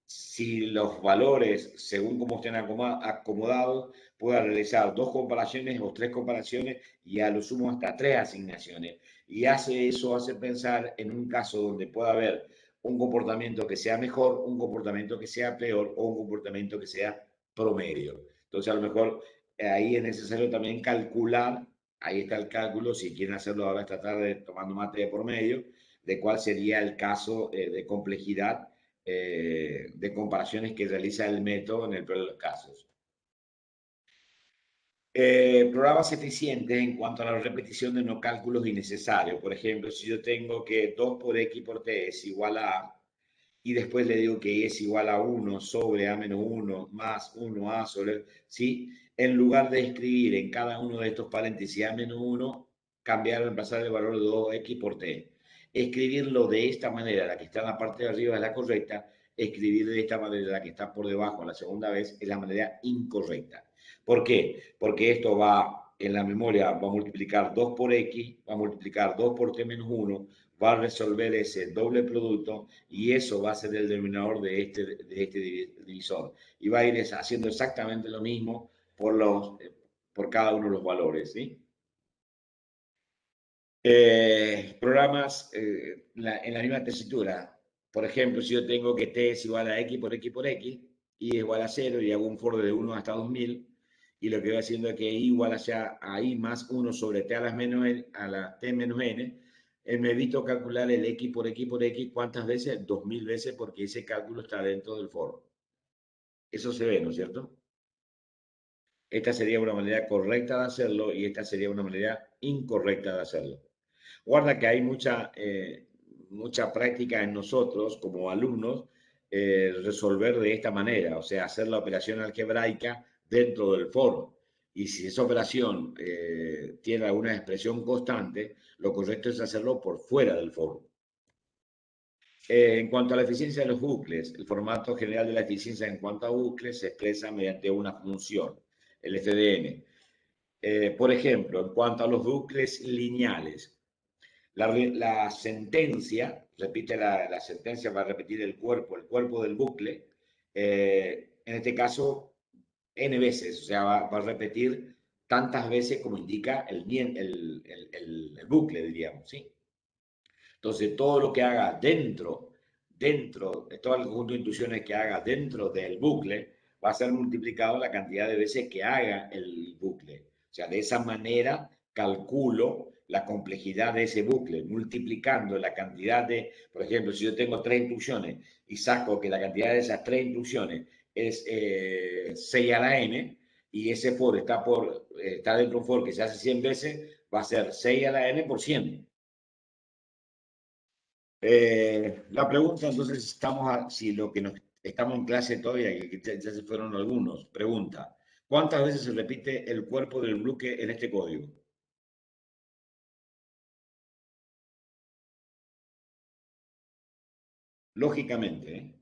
si los valores, según cómo estén acomodados, pueda realizar 2 comparaciones o 3 comparaciones y a lo sumo hasta 3 asignaciones. Y eso hace pensar en un caso donde pueda haber un comportamiento que sea mejor, un comportamiento que sea peor o un comportamiento que sea promedio. Entonces, a lo mejor ahí es necesario también calcular, ahí está el cálculo, si quieren hacerlo ahora esta tarde tomando mate de por medio, de cuál sería el caso de complejidad de comparaciones que realiza el método en el peor de los casos. Programas eficientes en cuanto a la repetición de no cálculos innecesarios. Por ejemplo, si yo tengo que 2 por X por T es igual a A, y después le digo que es igual a 1 sobre A menos 1 más 1A sobre, ¿sí? En lugar de escribir en cada uno de estos paréntesis A menos 1, cambiar, reemplazar el valor de 2X por T. Escribirlo de esta manera, la que está en la parte de arriba es la correcta, escribir de esta manera, la que está por debajo la segunda vez, es la manera incorrecta. ¿Por qué? Porque esto va en la memoria, va a multiplicar 2 por X, va a multiplicar 2 por T menos 1, va a resolver ese doble producto y eso va a ser el denominador de este divisor. Y va a ir haciendo exactamente lo mismo por cada uno de los valores, ¿sí? Programas en la misma tesitura. Por ejemplo, si yo tengo que T es igual a X por X por X, Y es igual a 0 y hago un for de 1 hasta 2000, y lo que voy haciendo es que Y igual a I más 1 sobre T a la T menos N, me evito calcular el X por X por X, ¿cuántas veces? 2000 veces, porque ese cálculo está dentro del for. Eso se ve, ¿no es cierto? Esta sería una manera correcta de hacerlo y esta sería una manera incorrecta de hacerlo. Guarda que hay mucha práctica en nosotros como alumnos resolver de esta manera, o sea, hacer la operación algebraica dentro del for. Y si esa operación tiene alguna expresión constante, lo correcto es hacerlo por fuera del for. En cuanto a la eficiencia de los bucles, el formato general de la eficiencia en cuanto a bucles se expresa mediante una función, el FDN. Por ejemplo, en cuanto a los bucles lineales, La sentencia, repite la sentencia, va a repetir el cuerpo del bucle, en este caso, n veces, o sea, va a repetir tantas veces como indica el bucle, diríamos, ¿sí? Entonces, todo lo que haga todo el conjunto de instrucciones que haga dentro del bucle, va a ser multiplicado la cantidad de veces que haga el bucle. O sea, de esa manera calculo la complejidad de ese bucle, multiplicando la cantidad de, por ejemplo, si yo tengo 3 instrucciones y saco que la cantidad de esas 3 instrucciones es 6 a la n, y ese for está dentro de un for que se hace 100 veces, va a ser 6 a la n por 100. La pregunta, entonces, si lo que estamos en clase todavía, que ya se fueron algunos, pregunta, ¿cuántas veces se repite el cuerpo del bloque en este código? Lógicamente, ¿eh?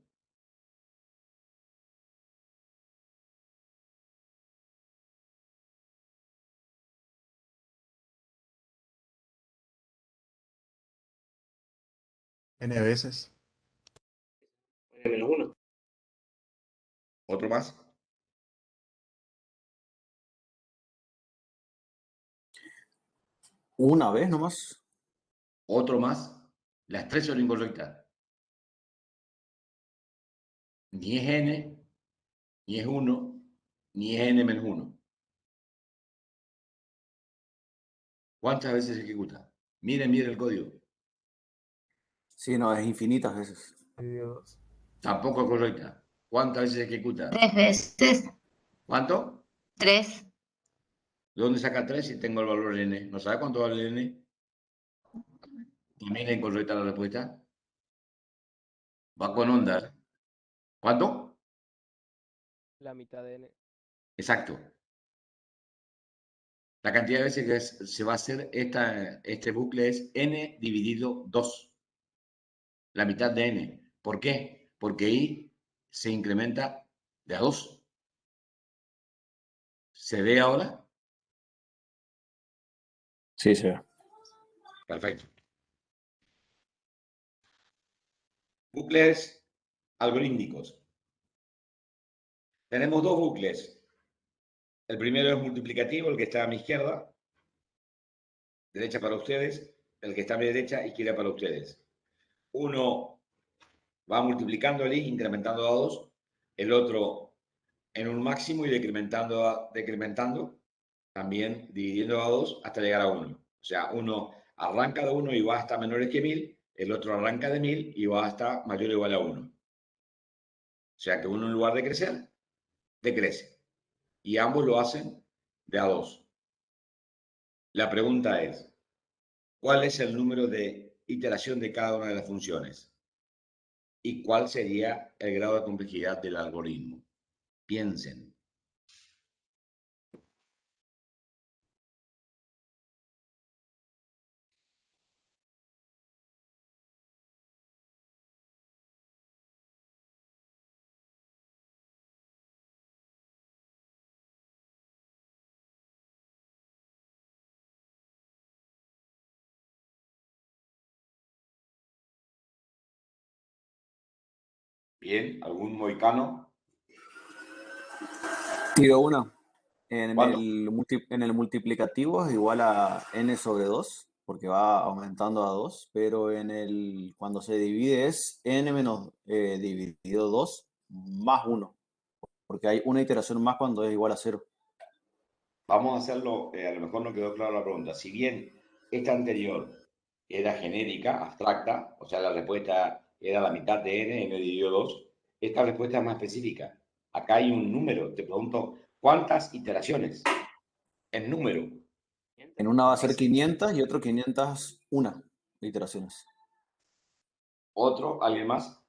N veces. N-1. ¿Otro más? Una vez nomás. ¿Otro más? Las 3 son incorrectas. Ni es n, ni es 1, ni es n menos 1. ¿Cuántas veces se ejecuta? Miren el código. Sí, no, es infinitas veces. Tampoco es correcta. ¿Cuántas veces se ejecuta? 3 veces. ¿Cuánto? 3. ¿De dónde saca 3 si tengo el valor n? ¿No sabe cuánto vale n? ¿También es incorrecta la respuesta? Va con onda. ¿Cuánto? La mitad de n. Exacto. La cantidad de veces que se va a hacer este bucle es n dividido 2. La mitad de n. ¿Por qué? Porque i se incrementa de a 2. ¿Se ve ahora? Sí, sí. Perfecto. Bucles algorítmicos. Tenemos 2 bucles. El primero es multiplicativo, el que está a mi izquierda, derecha para ustedes. El que está a mi derecha, izquierda para ustedes. Uno va multiplicando el i, incrementando a 2. El otro en un máximo y decrementando, también dividiendo a 2 hasta llegar a 1. O sea, uno arranca de 1 y va hasta menores que 1000, el otro arranca de 1000 y va hasta mayor o igual a 1. O sea que uno en lugar de crecer, decrece. Y ambos lo hacen de a 2. La pregunta es, ¿cuál es el número de iteración de cada una de las funciones? ¿Y cuál sería el grado de complejidad del algoritmo? Piensen. Bien, ¿algún moicano? Tiro una. ¿Cuánto? En el multiplicativo es igual a n sobre 2, porque va aumentando a 2, pero cuando se divide es n menos dividido 2 más 1, porque hay una iteración más cuando es igual a 0. Vamos a hacerlo, a lo mejor no quedó clara la pregunta. Si bien esta anterior era genérica, abstracta, o sea, la respuesta era la mitad de n dividido 2, esta respuesta es más específica. Acá hay un número, te pregunto, ¿cuántas iteraciones? En número. En una va a ser 500 y otro 501 iteraciones. ¿Otro? ¿Alguien más?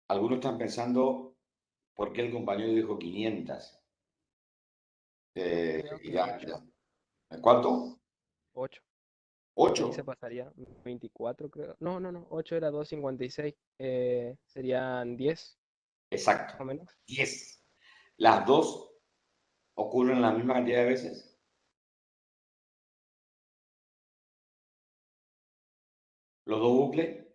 Algunos están pensando por qué el compañero dijo 500. Creo Y que 8. ¿Cuánto? 8. Ahí se 8, pasaría 24, creo. No, no, no. 8 era 256. Serían 10, exacto. más o menos. 10. Las dos ocurren la misma cantidad de veces. Los dos bucles.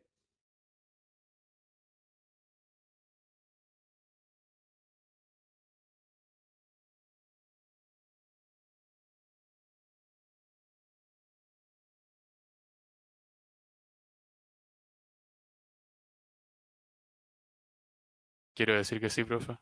Quiero decir que sí, profe.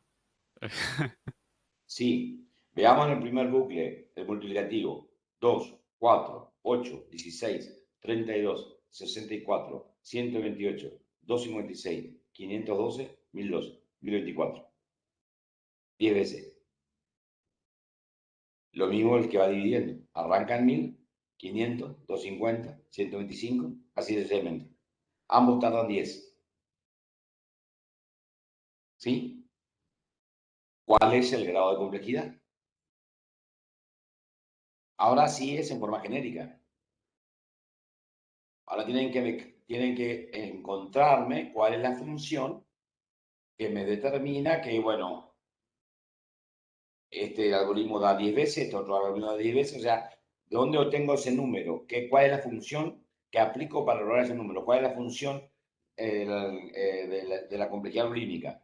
Sí. Veamos en el primer bucle, el multiplicativo. 2, 4, 8, 16, 32, 64, 128, 256, 512, 1012, 1024. 10 veces. Lo mismo el que va dividiendo. Arranca en 1000, 500, 250, 125, así sucesivamente. Ambos tardan 10. ¿Sí? ¿Cuál es el grado de complejidad? Ahora sí es en forma genérica. Ahora tienen que encontrarme cuál es la función que me determina que, bueno, este algoritmo da 10 veces, este otro algoritmo da 10 veces, o sea, ¿de dónde obtengo ese número? ¿Cuál es la función que aplico para lograr ese número? ¿Cuál es la función de la complejidad algorítmica?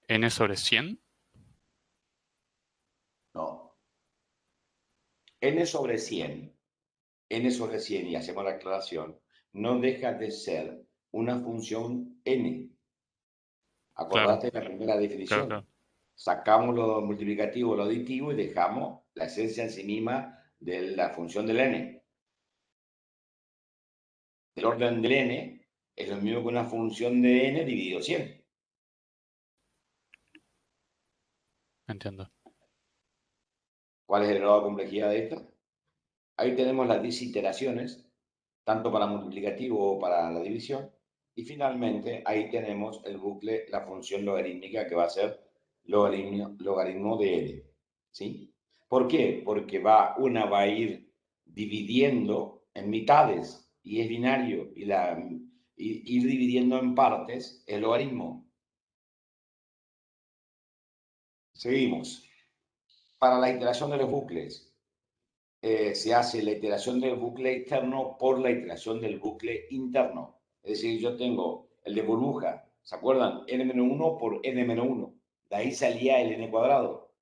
¿N sobre 100? No. N sobre 100, N sobre 100, y hacemos la aclaración, no deja de ser una función N. Claro, Acordate de la primera claro, definición. claro. Sacamos lo multiplicativo, lo aditivo y dejamos la esencia en sí misma de la función del n. El orden del n es lo mismo que una función de n dividido 100. Entiendo. ¿Cuál es el grado de complejidad de esto? Ahí tenemos las 10 iteraciones, tanto para multiplicativo como para la división. Y finalmente ahí tenemos el bucle, la función logarítmica que va a ser logaritmo de n. ¿Sí? ¿Por qué? Porque una va a ir dividiendo en mitades y es binario, y ir dividiendo en partes es logaritmo. Seguimos. Para la iteración de los bucles, se hace la iteración del bucle externo por la iteración del bucle interno. Es decir, yo tengo el de burbuja, ¿se acuerdan? n-1 por n-1. De ahí salía el n cuadrado.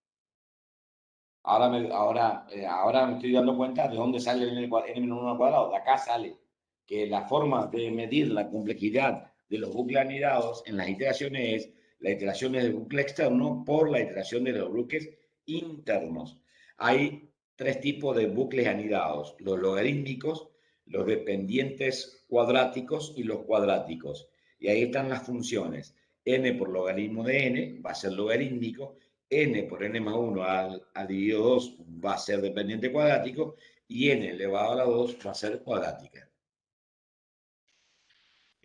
Ahora me estoy dando cuenta de dónde sale el n-1 al cuadrado. De acá sale que la forma de medir la complejidad de los bucles anidados en las iteraciones es la iteración del bucle externo por la iteración de los bucles internos. Hay tres tipos de bucles anidados: los logarítmicos, los dependientes cuadráticos y los cuadráticos. Y ahí están las funciones. N por logaritmo de n va a ser logarítmico, n por n más 1 al dividido 2 va a ser dependiente cuadrático y n elevado a la 2 va a ser cuadrática.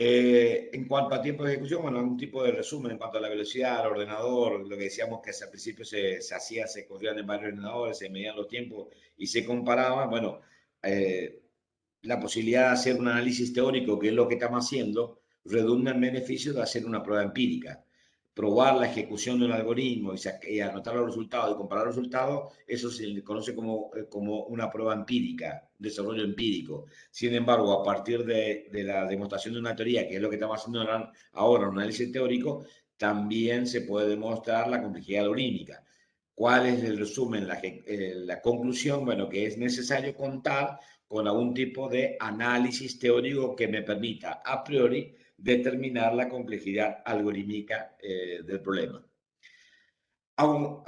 En cuanto a tiempo de ejecución, bueno, un tipo de resumen en cuanto a la velocidad, al ordenador, lo que decíamos que al principio se corrían en varios ordenadores, se medían los tiempos y se comparaban. Bueno, la posibilidad de hacer un análisis teórico, que es lo que estamos haciendo, redunda en beneficio de hacer una prueba empírica. Probar la ejecución de un algoritmo y anotar los resultados y comparar los resultados, eso se le conoce como una prueba empírica, desarrollo empírico. Sin embargo, a partir de la demostración de una teoría, que es lo que estamos haciendo ahora, un análisis teórico, también se puede demostrar la complejidad algorítmica. ¿Cuál es el resumen, la conclusión? Bueno, que es necesario contar con algún tipo de análisis teórico que me permita a priori determinar la complejidad algorítmica del problema.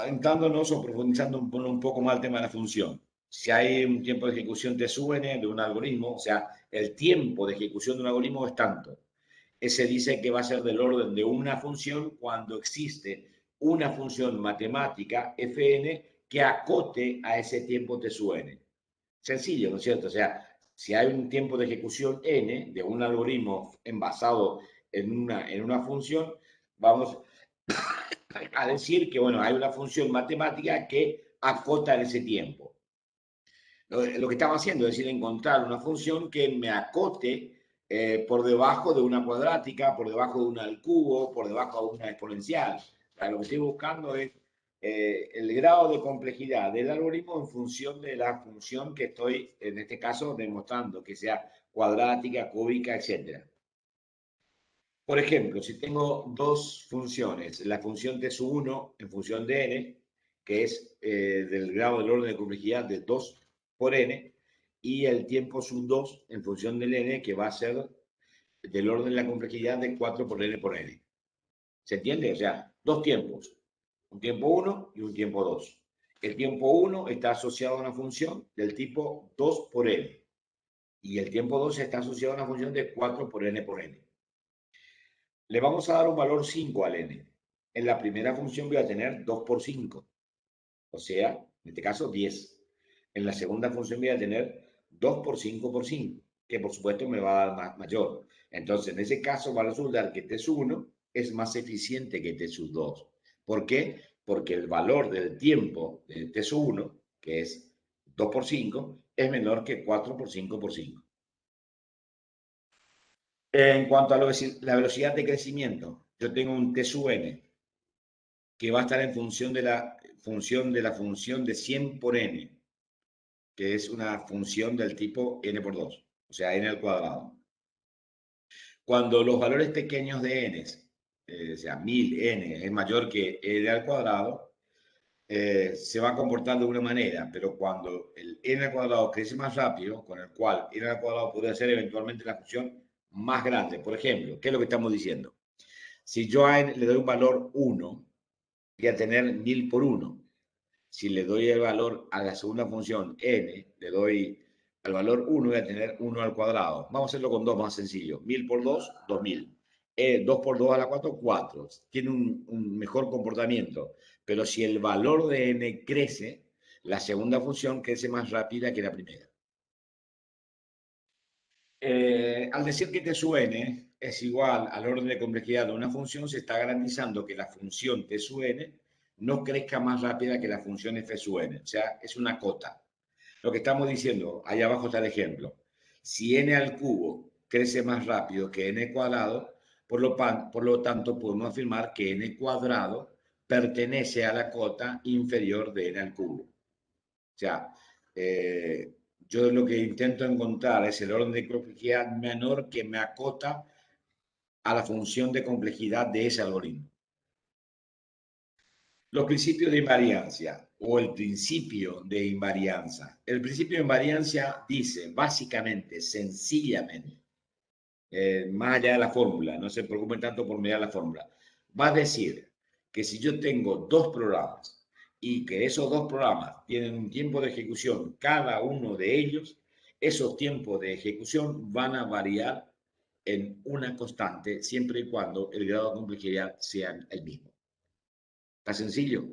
Entrándonos o profundizando un poco más el tema de la función. Si hay un tiempo de ejecución TSUN de un algoritmo, o sea, el tiempo de ejecución de un algoritmo es tanto. Ese dice que va a ser del orden de una función cuando existe una función matemática fn que acote a ese tiempo TSUN. Sencillo, ¿no es cierto? O sea, si hay un tiempo de ejecución n de un algoritmo basado en una función, vamos a decir que, bueno, hay una función matemática que acota en ese tiempo. Lo que estamos haciendo es decir, encontrar una función que me acote por debajo de una cuadrática, por debajo de una al cubo, por debajo de una exponencial. O sea, lo que estoy buscando es el grado de complejidad del algoritmo en función de la función que estoy, en este caso, demostrando, que sea cuadrática, cúbica, etc. Por ejemplo, si tengo dos funciones, la función t sub 1 en función de n, que es del grado del orden de complejidad de 2 por n, y el tiempo sub 2 en función del n, que va a ser del orden de la complejidad de 4 por n por n. ¿Se entiende? O sea, dos tiempos, un tiempo 1 y un tiempo 2. El tiempo 1 está asociado a una función del tipo 2 por n, y el tiempo 2 está asociado a una función de 4 por n por n. Le vamos a dar un valor 5 al n. En la primera función voy a tener 2 por 5, o sea, en este caso 10. En la segunda función voy a tener 2 por 5 por 5, que por supuesto me va a dar más, mayor. Entonces, en ese caso va a resultar que t sub 1 es más eficiente que t sub 2. ¿Por qué? Porque el valor del tiempo de t sub 1, que es 2 por 5, es menor que 4 por 5 por 5. En cuanto a la velocidad de crecimiento, yo tengo un t sub n que va a estar en función de la función de 100 por n, que es una función del tipo n por 2, o sea, n al cuadrado. Cuando los valores pequeños de n, o sea, 1000 n es mayor que n al cuadrado, se va comportando de una manera, pero cuando el n al cuadrado crece más rápido, con el cual n al cuadrado puede ser eventualmente la función más grande. Por ejemplo, ¿qué es lo que estamos diciendo? Si yo a n le doy un valor 1, voy a tener 1000 por 1. Si le doy el valor a la segunda función n, le doy al valor 1, voy a tener 1 al cuadrado. Vamos a hacerlo con 2 más sencillo. 1000 por 2, 2000. 2 por 2 a la 4, 4. Tiene un mejor comportamiento. Pero si el valor de n crece, la segunda función crece más rápida que la primera. Al decir que t sub n es igual al orden de complejidad de una función, se está garantizando que la función t sub n no crezca más rápida que la función f sub n. O sea, es una cota. Lo que estamos diciendo, ahí abajo está el ejemplo. Si n al cubo crece más rápido que n cuadrado, por lo tanto podemos afirmar que n cuadrado pertenece a la cota inferior de n al cubo. O sea, yo lo que intento encontrar es el orden de complejidad menor que me acota a la función de complejidad de ese algoritmo. Los principios de invariancia o el principio de invarianza. El principio de invariancia dice básicamente, sencillamente, más allá de la fórmula, no se preocupen tanto por mirar la fórmula, va a decir que si yo tengo dos programas y que esos dos programas tienen un tiempo de ejecución, cada uno de ellos, esos tiempos de ejecución van a variar en una constante siempre y cuando el grado de complejidad sea el mismo. ¿Está sencillo?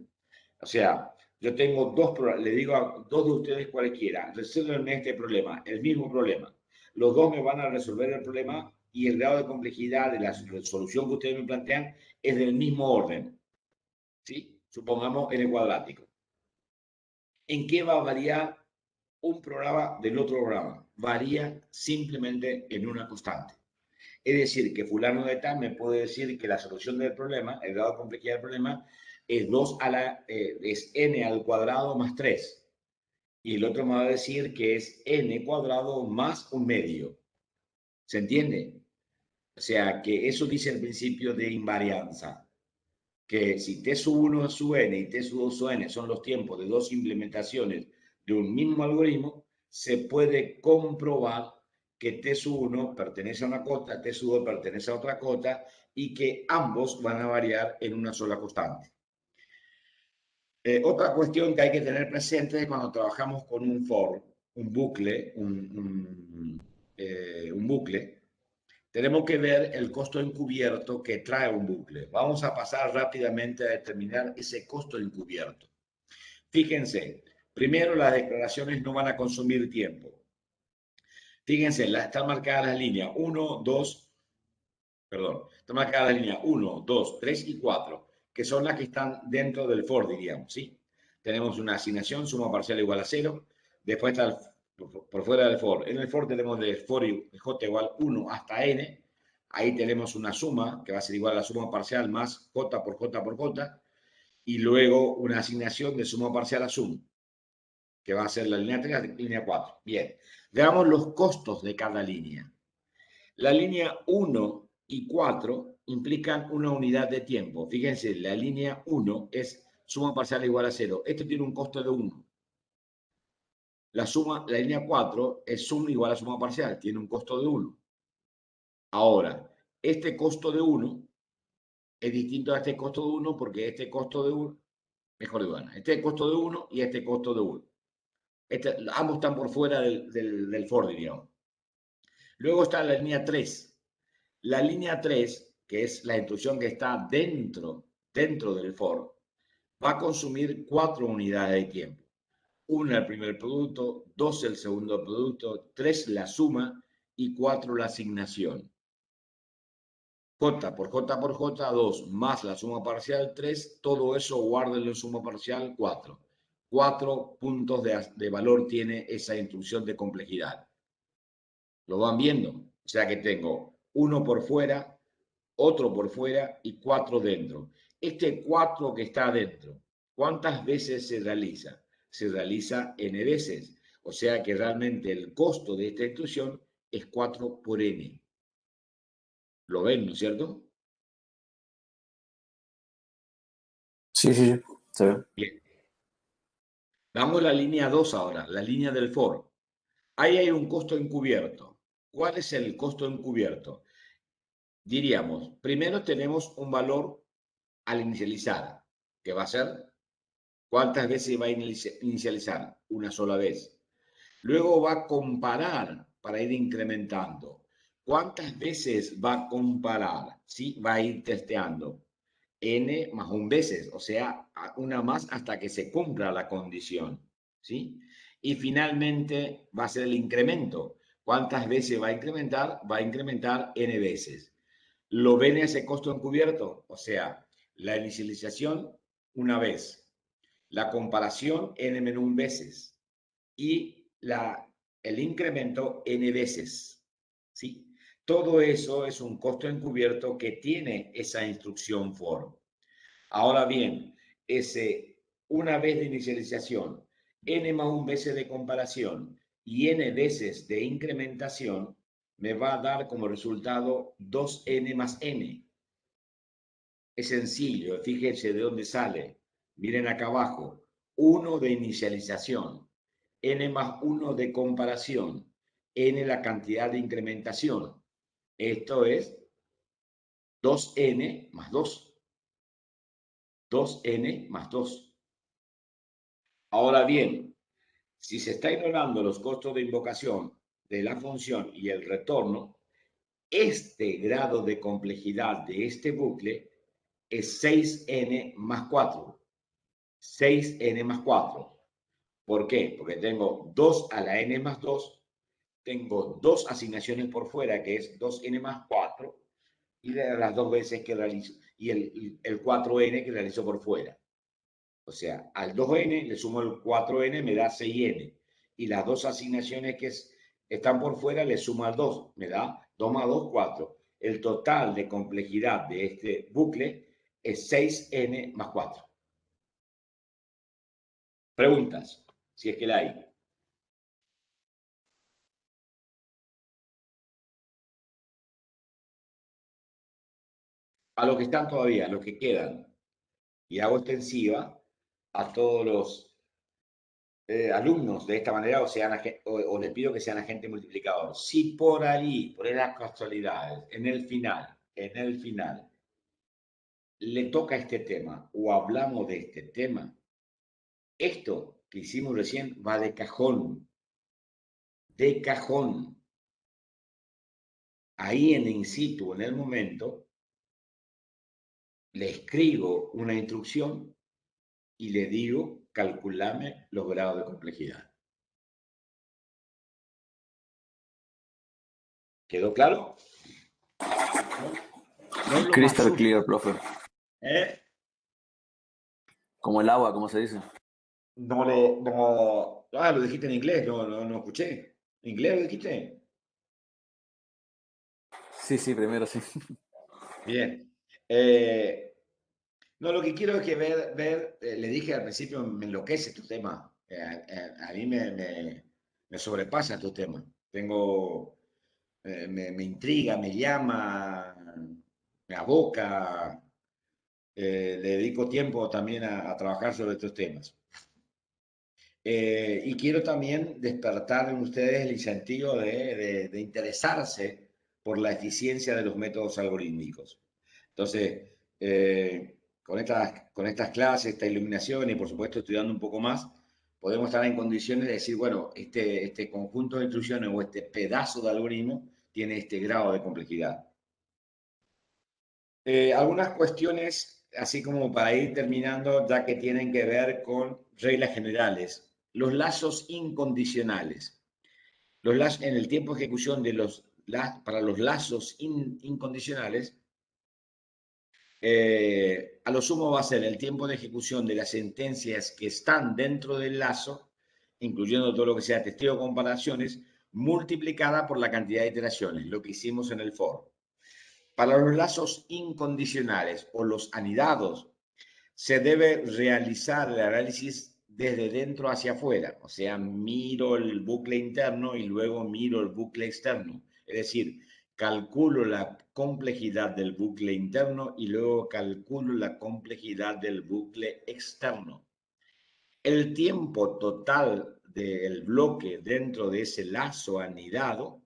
O sea, yo tengo dos programas, le digo a dos de ustedes cualquiera, resuelven este problema, el mismo problema. Los dos me van a resolver el problema y el grado de complejidad de la solución que ustedes me plantean es del mismo orden. ¿Sí? Supongamos n cuadrático. ¿En qué va a variar un programa del otro programa? Varía simplemente en una constante. Es decir, que fulano de tal me puede decir que la solución del problema, el grado de complejidad del problema, es, es n al cuadrado más 3. Y el otro me va a decir que es n cuadrado más un medio. ¿Se entiende? O sea, que eso dice el principio de invarianza. Que si t sub 1 sub n y t sub 2 sub n son los tiempos de dos implementaciones de un mismo algoritmo, se puede comprobar que t sub 1 pertenece a una cota, t sub 2 pertenece a otra cota y que ambos van a variar en una sola constante. Otra cuestión que hay que tener presente es cuando trabajamos con un for, un bucle, un bucle, tenemos que ver el costo encubierto que trae un bucle. Vamos a pasar rápidamente a determinar ese costo encubierto. Fíjense, primero las declaraciones no van a consumir tiempo. Fíjense, están marcadas las líneas 1, 2, perdón, están marcadas las líneas 1, 2, 3 y 4, que son las que están dentro del for, diríamos, ¿sí? Tenemos una asignación, suma parcial igual a 0. Después está por fuera del for. En el for tenemos de for y j igual 1 hasta n. Ahí tenemos una suma que va a ser igual a la suma parcial más j por j por j. Y luego una asignación de suma parcial a sum, que va a ser la línea 3 y la línea 4. Bien, veamos los costos de cada línea. La línea 1 y 4 implican una unidad de tiempo. Fíjense, la línea 1 es suma parcial igual a 0. Esto tiene un costo de 1. La línea 4 es suma igual a suma parcial, tiene un costo de 1. Ahora, este costo de 1 es distinto a este costo de 1 porque este costo de 1, mejor digo, este costo de 1 y este costo de 1. Ambos están por fuera del for, diríamos. Luego está la línea 3. La línea 3, que es la instrucción que está dentro del for, va a consumir 4 unidades de tiempo. 1 el primer producto, 2 el segundo producto, 3 la suma y 4 la asignación. J por J por J, 2 más la suma parcial, 3. Todo eso guárdenlo en suma parcial, 4. 4 puntos de valor tiene esa instrucción de complejidad. ¿Lo van viendo? O sea que tengo 1 por fuera, otro por fuera y 4 dentro. Este 4 que está adentro, ¿cuántas veces se realiza? Se realiza n veces. O sea que realmente el costo de esta instrucción es 4 por n. ¿Lo ven, no es cierto? Sí, sí, sí, se ve. Bien. Vamos a la línea 2 ahora, la línea del for. Ahí hay un costo encubierto. ¿Cuál es el costo encubierto? Diríamos, primero tenemos un valor al inicializar, que va a ser, ¿cuántas veces va a inicializar? Una sola vez. Luego va a comparar para ir incrementando. ¿Cuántas veces va a comparar? ¿Sí? Va a ir testeando. N más un veces, o sea, una más hasta que se cumpla la condición. ¿Sí? Y finalmente va a ser el incremento. ¿Cuántas veces va a incrementar? Va a incrementar n veces. ¿Lo ven ese costo encubierto? O sea, la inicialización una vez, la comparación n-1 veces y el incremento n veces. ¿Sí? Todo eso es un costo encubierto que tiene esa instrucción for. Ahora bien, ese una vez de inicialización, n más 1 veces de comparación y n veces de incrementación, me va a dar como resultado 2n más n. Es sencillo, fíjense de dónde sale. Miren acá abajo, 1 de inicialización, n más 1 de comparación, n la cantidad de incrementación. Esto es 2n más 2. 2n más 2. Ahora bien, si se está ignorando los costos de invocación de la función y el retorno, este grado de complejidad de este bucle es 6n más 4. 6n más 4. ¿Por qué? Porque tengo 2 a la n más 2, tengo 2 asignaciones por fuera, que es 2n más 4, y las 2 veces que realizo, y el 4n que realizo por fuera. O sea, al 2n le sumo el 4n, me da 6n. Y las 2 asignaciones que están por fuera le sumo al 2, me da 2 más 2, 4. El total de complejidad de este bucle es 6n más 4. Preguntas, si es que la hay. A los que están todavía, a los que quedan. Y hago extensiva a todos los alumnos de esta manera o les pido que sean agentes multiplicadores. Si por ahí, por las casualidades, en el final, le toca este tema o hablamos de este tema, esto que hicimos recién va de cajón. De cajón. Ahí en in situ, en el momento, le escribo una instrucción y le digo, calculame los grados de complejidad. ¿Quedó claro? No es lo más Crystal sucio, clear, profe. ¿eh? Como el agua, como se dice. Lo dijiste en inglés, no escuché. ¿En inglés lo dijiste? Sí, sí, primero sí. Bien. No, lo que quiero es que le dije al principio, me enloquece tu tema. A mí me sobrepasa tu tema. Me intriga, me llama, me aboca. Le dedico tiempo también a trabajar sobre estos temas. Y quiero también despertar en ustedes el incentivo de interesarse por la eficiencia de los métodos algorítmicos. Entonces, con estas clases, esta iluminación y por supuesto estudiando un poco más, podemos estar en condiciones de decir, bueno, este conjunto de instrucciones o este pedazo de algoritmo tiene este grado de complejidad. Algunas cuestiones, así como para ir terminando, ya que tienen que ver con reglas generales. Los lazos incondicionales. En el tiempo de ejecución para los lazos incondicionales, a lo sumo va a ser el tiempo de ejecución de las sentencias que están dentro del lazo, incluyendo todo lo que sea testeo o comparaciones, multiplicada por la cantidad de iteraciones, lo que hicimos en el for. Para los lazos incondicionales o los anidados, se debe realizar el análisis desde dentro hacia afuera, o sea, miro el bucle interno y luego miro el bucle externo. Es decir, calculo la complejidad del bucle interno y luego calculo la complejidad del bucle externo. El tiempo total del bloque dentro de ese lazo anidado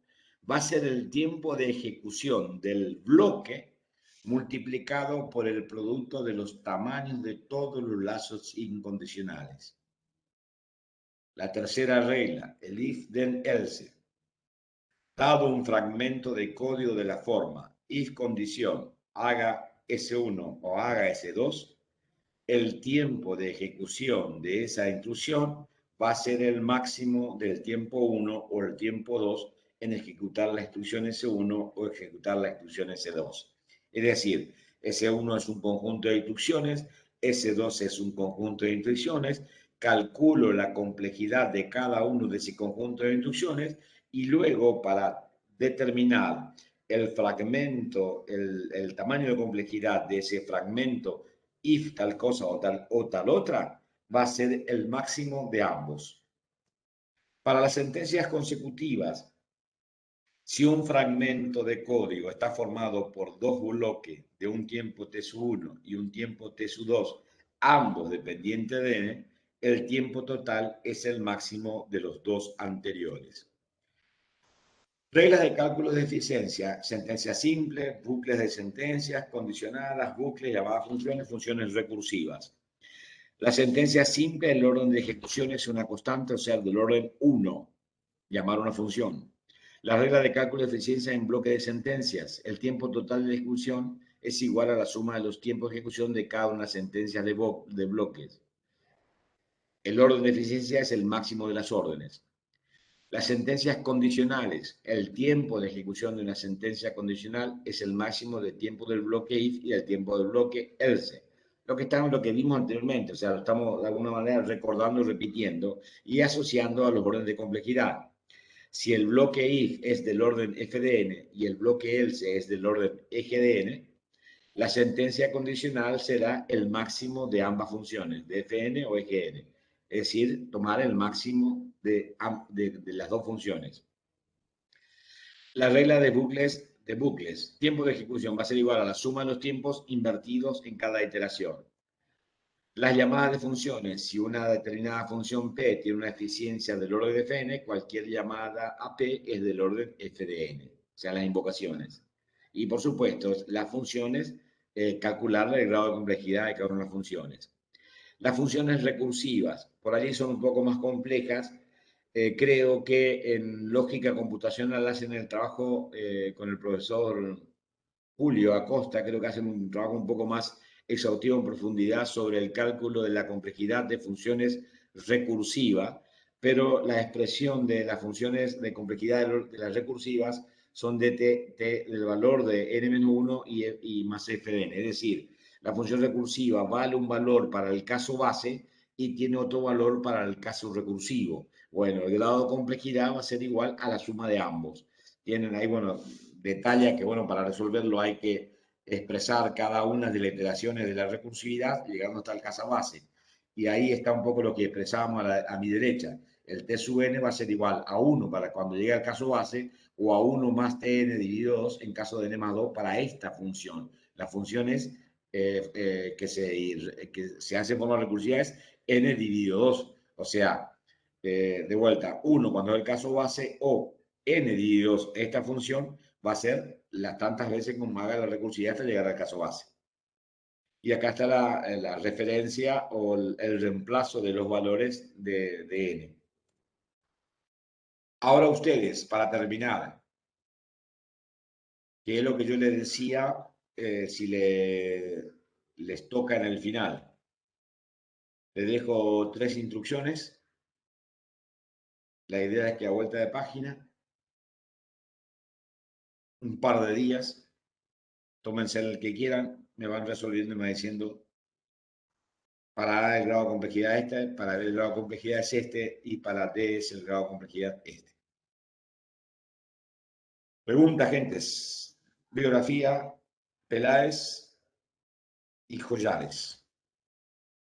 va a ser el tiempo de ejecución del bloque multiplicado por el producto de los tamaños de todos los lazos incondicionales. La tercera regla, el if then else. Dado un fragmento de código de la forma if condición haga S1 o haga S2, el tiempo de ejecución de esa instrucción va a ser el máximo del tiempo 1 o el tiempo 2 en ejecutar la instrucción S1 o ejecutar la instrucción S2. Es decir, S1 es un conjunto de instrucciones, S2 es un conjunto de instrucciones, calculo la complejidad de cada uno de ese conjunto de instrucciones y luego para determinar el fragmento, el tamaño de complejidad de ese fragmento if tal cosa o tal otra, va a ser el máximo de ambos. Para las sentencias consecutivas, si un fragmento de código está formado por dos bloques de un tiempo t1 y un tiempo t2, ambos dependientes de n, el tiempo total es el máximo de los dos anteriores. Reglas de cálculo de eficiencia, sentencias simples, bucles de sentencias, condicionadas, bucles, llamadas funciones, funciones recursivas. La sentencia simple, el orden de ejecución es una constante, o sea, del orden 1, llamar una función. La regla de cálculo de eficiencia en bloque de sentencias, el tiempo total de ejecución es igual a la suma de los tiempos de ejecución de cada una de las sentencias de bloques. El orden de eficiencia es el máximo de las órdenes. Las sentencias condicionales, el tiempo de ejecución de una sentencia condicional es el máximo del tiempo del bloque if y el tiempo del bloque else. Lo que vimos anteriormente, o sea, lo estamos de alguna manera recordando, repitiendo y asociando a los órdenes de complejidad. Si el bloque if es del orden fdn y el bloque else es del orden egdn, la sentencia condicional será el máximo de ambas funciones, de fn o egn. Es decir, tomar el máximo de las dos funciones. La regla de bucles. Tiempo de ejecución va a ser igual a la suma de los tiempos invertidos en cada iteración. Las llamadas de funciones. Si una determinada función P tiene una eficiencia del orden de Fn, cualquier llamada a P es del orden Fdn. O sea, las invocaciones. Y por supuesto, las funciones, calcular el grado de complejidad de cada una de las funciones. Las funciones recursivas, por allí son un poco más complejas. Creo que en lógica computacional hacen el trabajo con el profesor Julio Acosta, creo que hacen un trabajo un poco más exhaustivo en profundidad sobre el cálculo de la complejidad de funciones recursivas, pero la expresión de las funciones de complejidad de las recursivas son de t del valor de n-1 y más fdn, es decir, La función recursiva vale un valor para el caso base y tiene otro valor para el caso recursivo. Bueno, el grado de complejidad va a ser igual a la suma de ambos. Tienen ahí, bueno, detalle que, bueno, para resolverlo hay que expresar cada una de las iteraciones de la recursividad llegando hasta el caso base. Y ahí está un poco lo que expresábamos a mi derecha. El T sub n va a ser igual a 1 para cuando llegue al caso base o a 1 más Tn dividido 2 en caso de n más 2 para esta función. La función es que se hace en forma recursiva es n dividido 2. O sea, de vuelta, 1 cuando es el caso base o n dividido 2. Esta función va a ser las tantas veces como haga la recursividad hasta llegar al caso base. Y acá está la referencia o el reemplazo de los valores de n. Ahora ustedes, para terminar, que es lo que yo les decía, si les toca en el final. Les dejo 3 instrucciones. La idea es que a vuelta de página, un par de días, tómense el que quieran, me van resolviendo y me diciendo, para A el grado de complejidad este, para B el grado de complejidad es este, y para D es el grado de complejidad este. Pregunta, gentes. Biografía, Peláez y Joyales.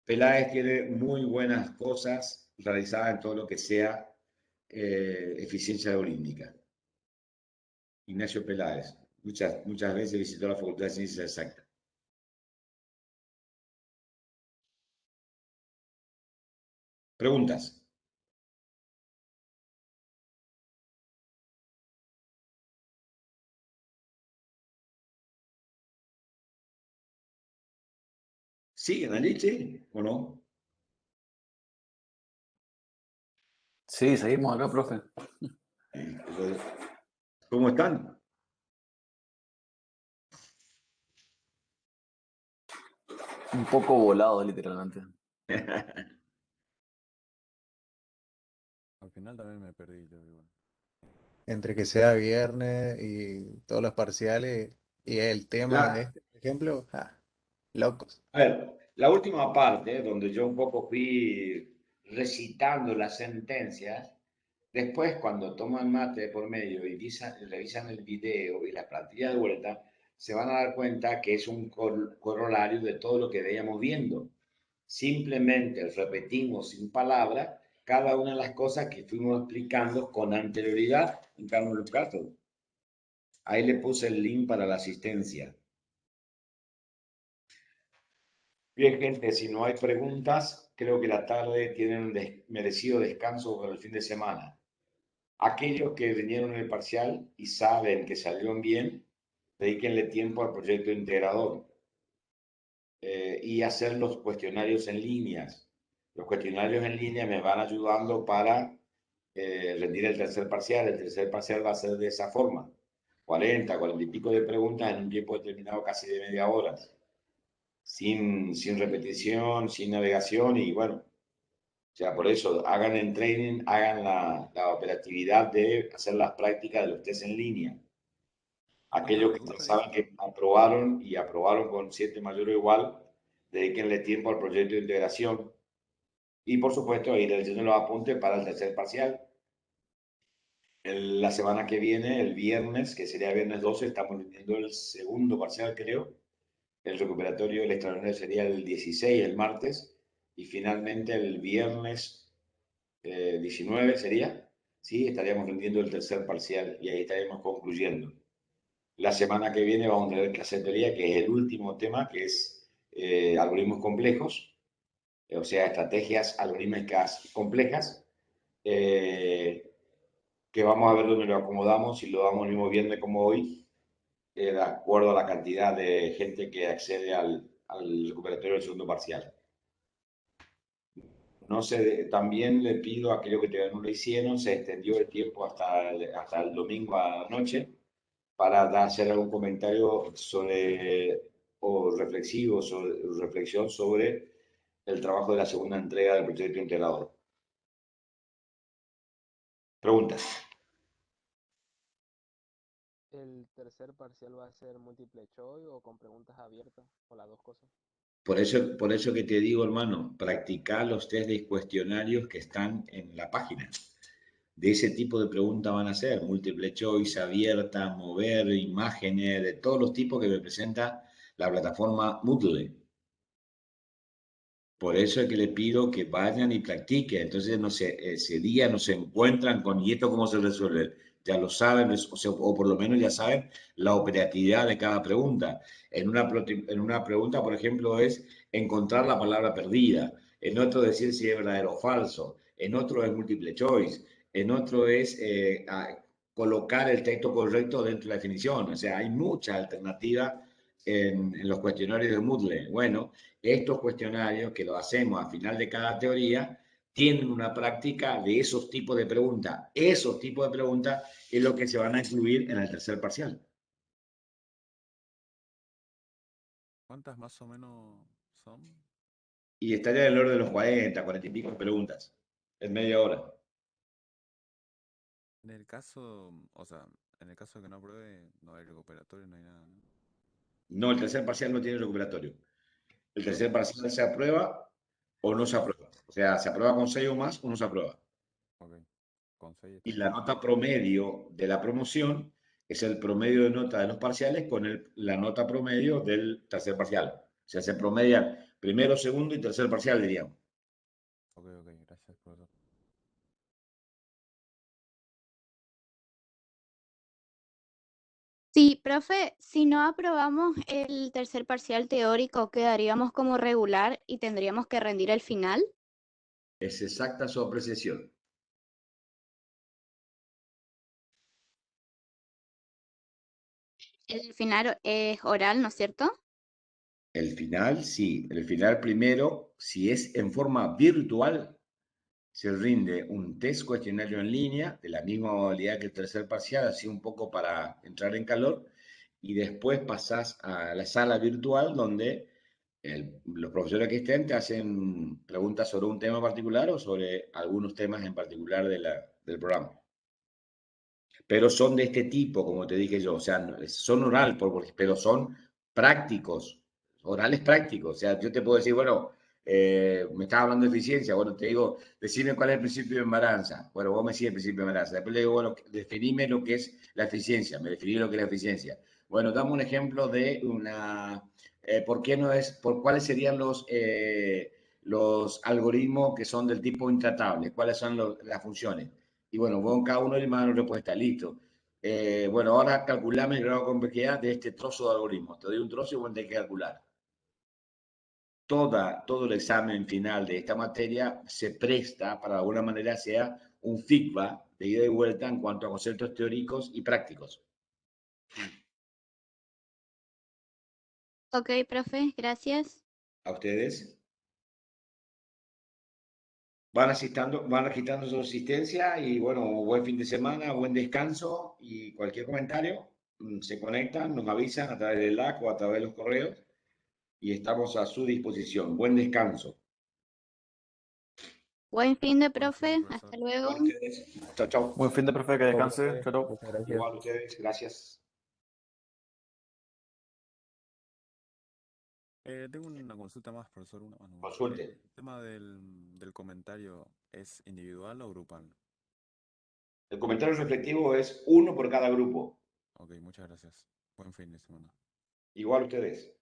Peláez tiene muy buenas cosas realizadas en todo lo que sea eficiencia algorítmica. Ignacio Peláez. Muchas veces visitó la Facultad de Ciencias Exactas. Preguntas. ¿Siguen allí, sí? ¿O no? Sí, seguimos acá, profe. ¿Cómo están? Un poco volado, literalmente. Al final también me perdí yo igual. Entre que sea viernes y todos los parciales y el tema La, este, por ejemplo, locos. a ver, la última parte, donde yo un poco fui recitando las sentencias, después cuando toman mate por medio y revisan el video y la plantilla de vuelta, se van a dar cuenta que es un corolario de todo lo que veíamos viendo. Simplemente repetimos sin palabra cada una de las cosas que fuimos explicando con anterioridad en cada uno de los casos. Ahí le puse el link para la asistencia. Bien, gente, si no hay preguntas, creo que la tarde tienen un merecido descanso por el fin de semana. Aquellos que vinieron en el parcial y saben que salieron bien, dedíquenle tiempo al proyecto integrador y hacer los cuestionarios en líneas. Los cuestionarios en línea me van ayudando para rendir el tercer parcial. El tercer parcial va a ser de esa forma. 40 y pico de preguntas en un tiempo determinado casi de media hora. Sin repetición, sin navegación y bueno, o sea, por eso hagan el training, hagan la operatividad de hacer las prácticas de los test en línea. Aquellos que saben que aprobaron y aprobaron con 7 mayor o igual, dedíquenle tiempo al proyecto de integración y por supuesto ir leyendo los apuntes para el tercer parcial. La semana que viene, el viernes, que sería viernes 12, estamos rindiendo el segundo parcial, creo. El recuperatorio, el extraordinario sería el 16, el martes, y finalmente el viernes 19 sería, sí, estaríamos rindiendo el tercer parcial y ahí estaremos concluyendo. La semana que viene vamos a tener clase de teoría, que es el último tema, que es algoritmos complejos, o sea, estrategias algorítmicas complejas, que vamos a ver dónde lo acomodamos, si lo damos el mismo viernes como hoy, de acuerdo a la cantidad de gente que accede al recuperatorio del segundo parcial. No sé, también le pido a aquellos que todavía no lo hicieron, se extendió el tiempo hasta el domingo a la noche para hacer algún comentario sobre, o reflexivo, reflexión sobre el trabajo de la segunda entrega del proyecto integrador. Preguntas. ¿El tercer parcial va a ser múltiple choice o con preguntas abiertas o las dos cosas? Por eso que te digo, hermano, practicar los test de cuestionarios que están en la página. De ese tipo de preguntas van a ser múltiple choice, abierta, mover, imágenes, de todos los tipos que me presenta la plataforma Moodle. Por eso es que le pido que vayan y practiquen. Entonces, no sé, ese día no se encuentran con, ¿y esto cómo se resuelve? Ya lo saben, o por lo menos ya saben la operatividad de cada pregunta. En una pregunta, por ejemplo, es encontrar la palabra perdida. En otro, decir si es verdadero o falso. En otro es múltiple choice. En otro es colocar el texto correcto dentro de la definición. O sea, hay muchas alternativas en los cuestionarios de Moodle. Bueno, estos cuestionarios que lo hacemos al final de cada teoría tienen una práctica de esos tipos de preguntas. Esos tipos de preguntas es lo que se van a incluir en el tercer parcial. ¿Cuántas más o menos son? Y estaría en el orden de los 40, 40 y pico de preguntas, en media hora. En el caso, o sea, en el caso de que no apruebe, no hay recuperatorio, no hay nada, ¿no? No, el tercer parcial no tiene recuperatorio. El tercer No. parcial se aprueba o no se aprueba. O sea, se aprueba con 6 o más o no se aprueba. Ok, con 6 está Y la bien. nota promedio de la promoción es el promedio de nota de los parciales con la nota promedio del tercer parcial. O sea, se promedian primero, segundo y tercer parcial, diríamos. Ok, gracias, profesor. Sí, profe, si no aprobamos el tercer parcial teórico, quedaríamos como regular y tendríamos que rendir el final. Es exacta su apreciación. El final es oral, ¿no es cierto? El final, sí. El final primero, si es en forma virtual, se rinde un test cuestionario en línea de la misma modalidad que el tercer parcial, así un poco para entrar en calor, y después pasás a la sala virtual donde los profesores que estén te hacen preguntas sobre un tema particular o sobre algunos temas en particular del programa. Pero son de este tipo, como te dije yo, o sea, son oral, pero son prácticos, orales prácticos. O sea, yo te puedo decir, bueno, me estás hablando de eficiencia, bueno, te digo, decime cuál es el principio de embarazo. Bueno, vos me decís el principio de embarazo. Después le digo, bueno, definime lo que es la eficiencia, me definí lo que es la eficiencia. Bueno, dame un ejemplo de ¿por qué no es, por cuáles serían los algoritmos que son del tipo intratable? ¿Cuáles son las funciones? Y bueno, vos en cada uno le mandan una respuesta, listo. Bueno, ahora calculame el grado de complejidad de este trozo de algoritmo. Te doy un trozo y vos tenés que calcular. Todo el examen final de esta materia se presta para de alguna manera sea un feedback de ida y vuelta en cuanto a conceptos teóricos y prácticos. Ok, profe, gracias. ¿A ustedes? Van agitando su asistencia y bueno, buen fin de semana, buen descanso y cualquier comentario, se conectan, nos avisan a través del LAC o a través de los correos y estamos a su disposición. Buen descanso. Buen fin de, Buen fin, profe. profesor. Hasta luego. Igual ustedes. Chao, chao. Buen fin de profe, que Chao, descanse. profe. Chao, chao. Muchas gracias. Igual ustedes. Gracias. Tengo una consulta más, profesor, una más nomás. Consulte. ¿El tema del comentario es individual o grupal? El comentario reflectivo es uno por cada grupo. Ok, muchas gracias. Buen fin de semana. Igual ustedes.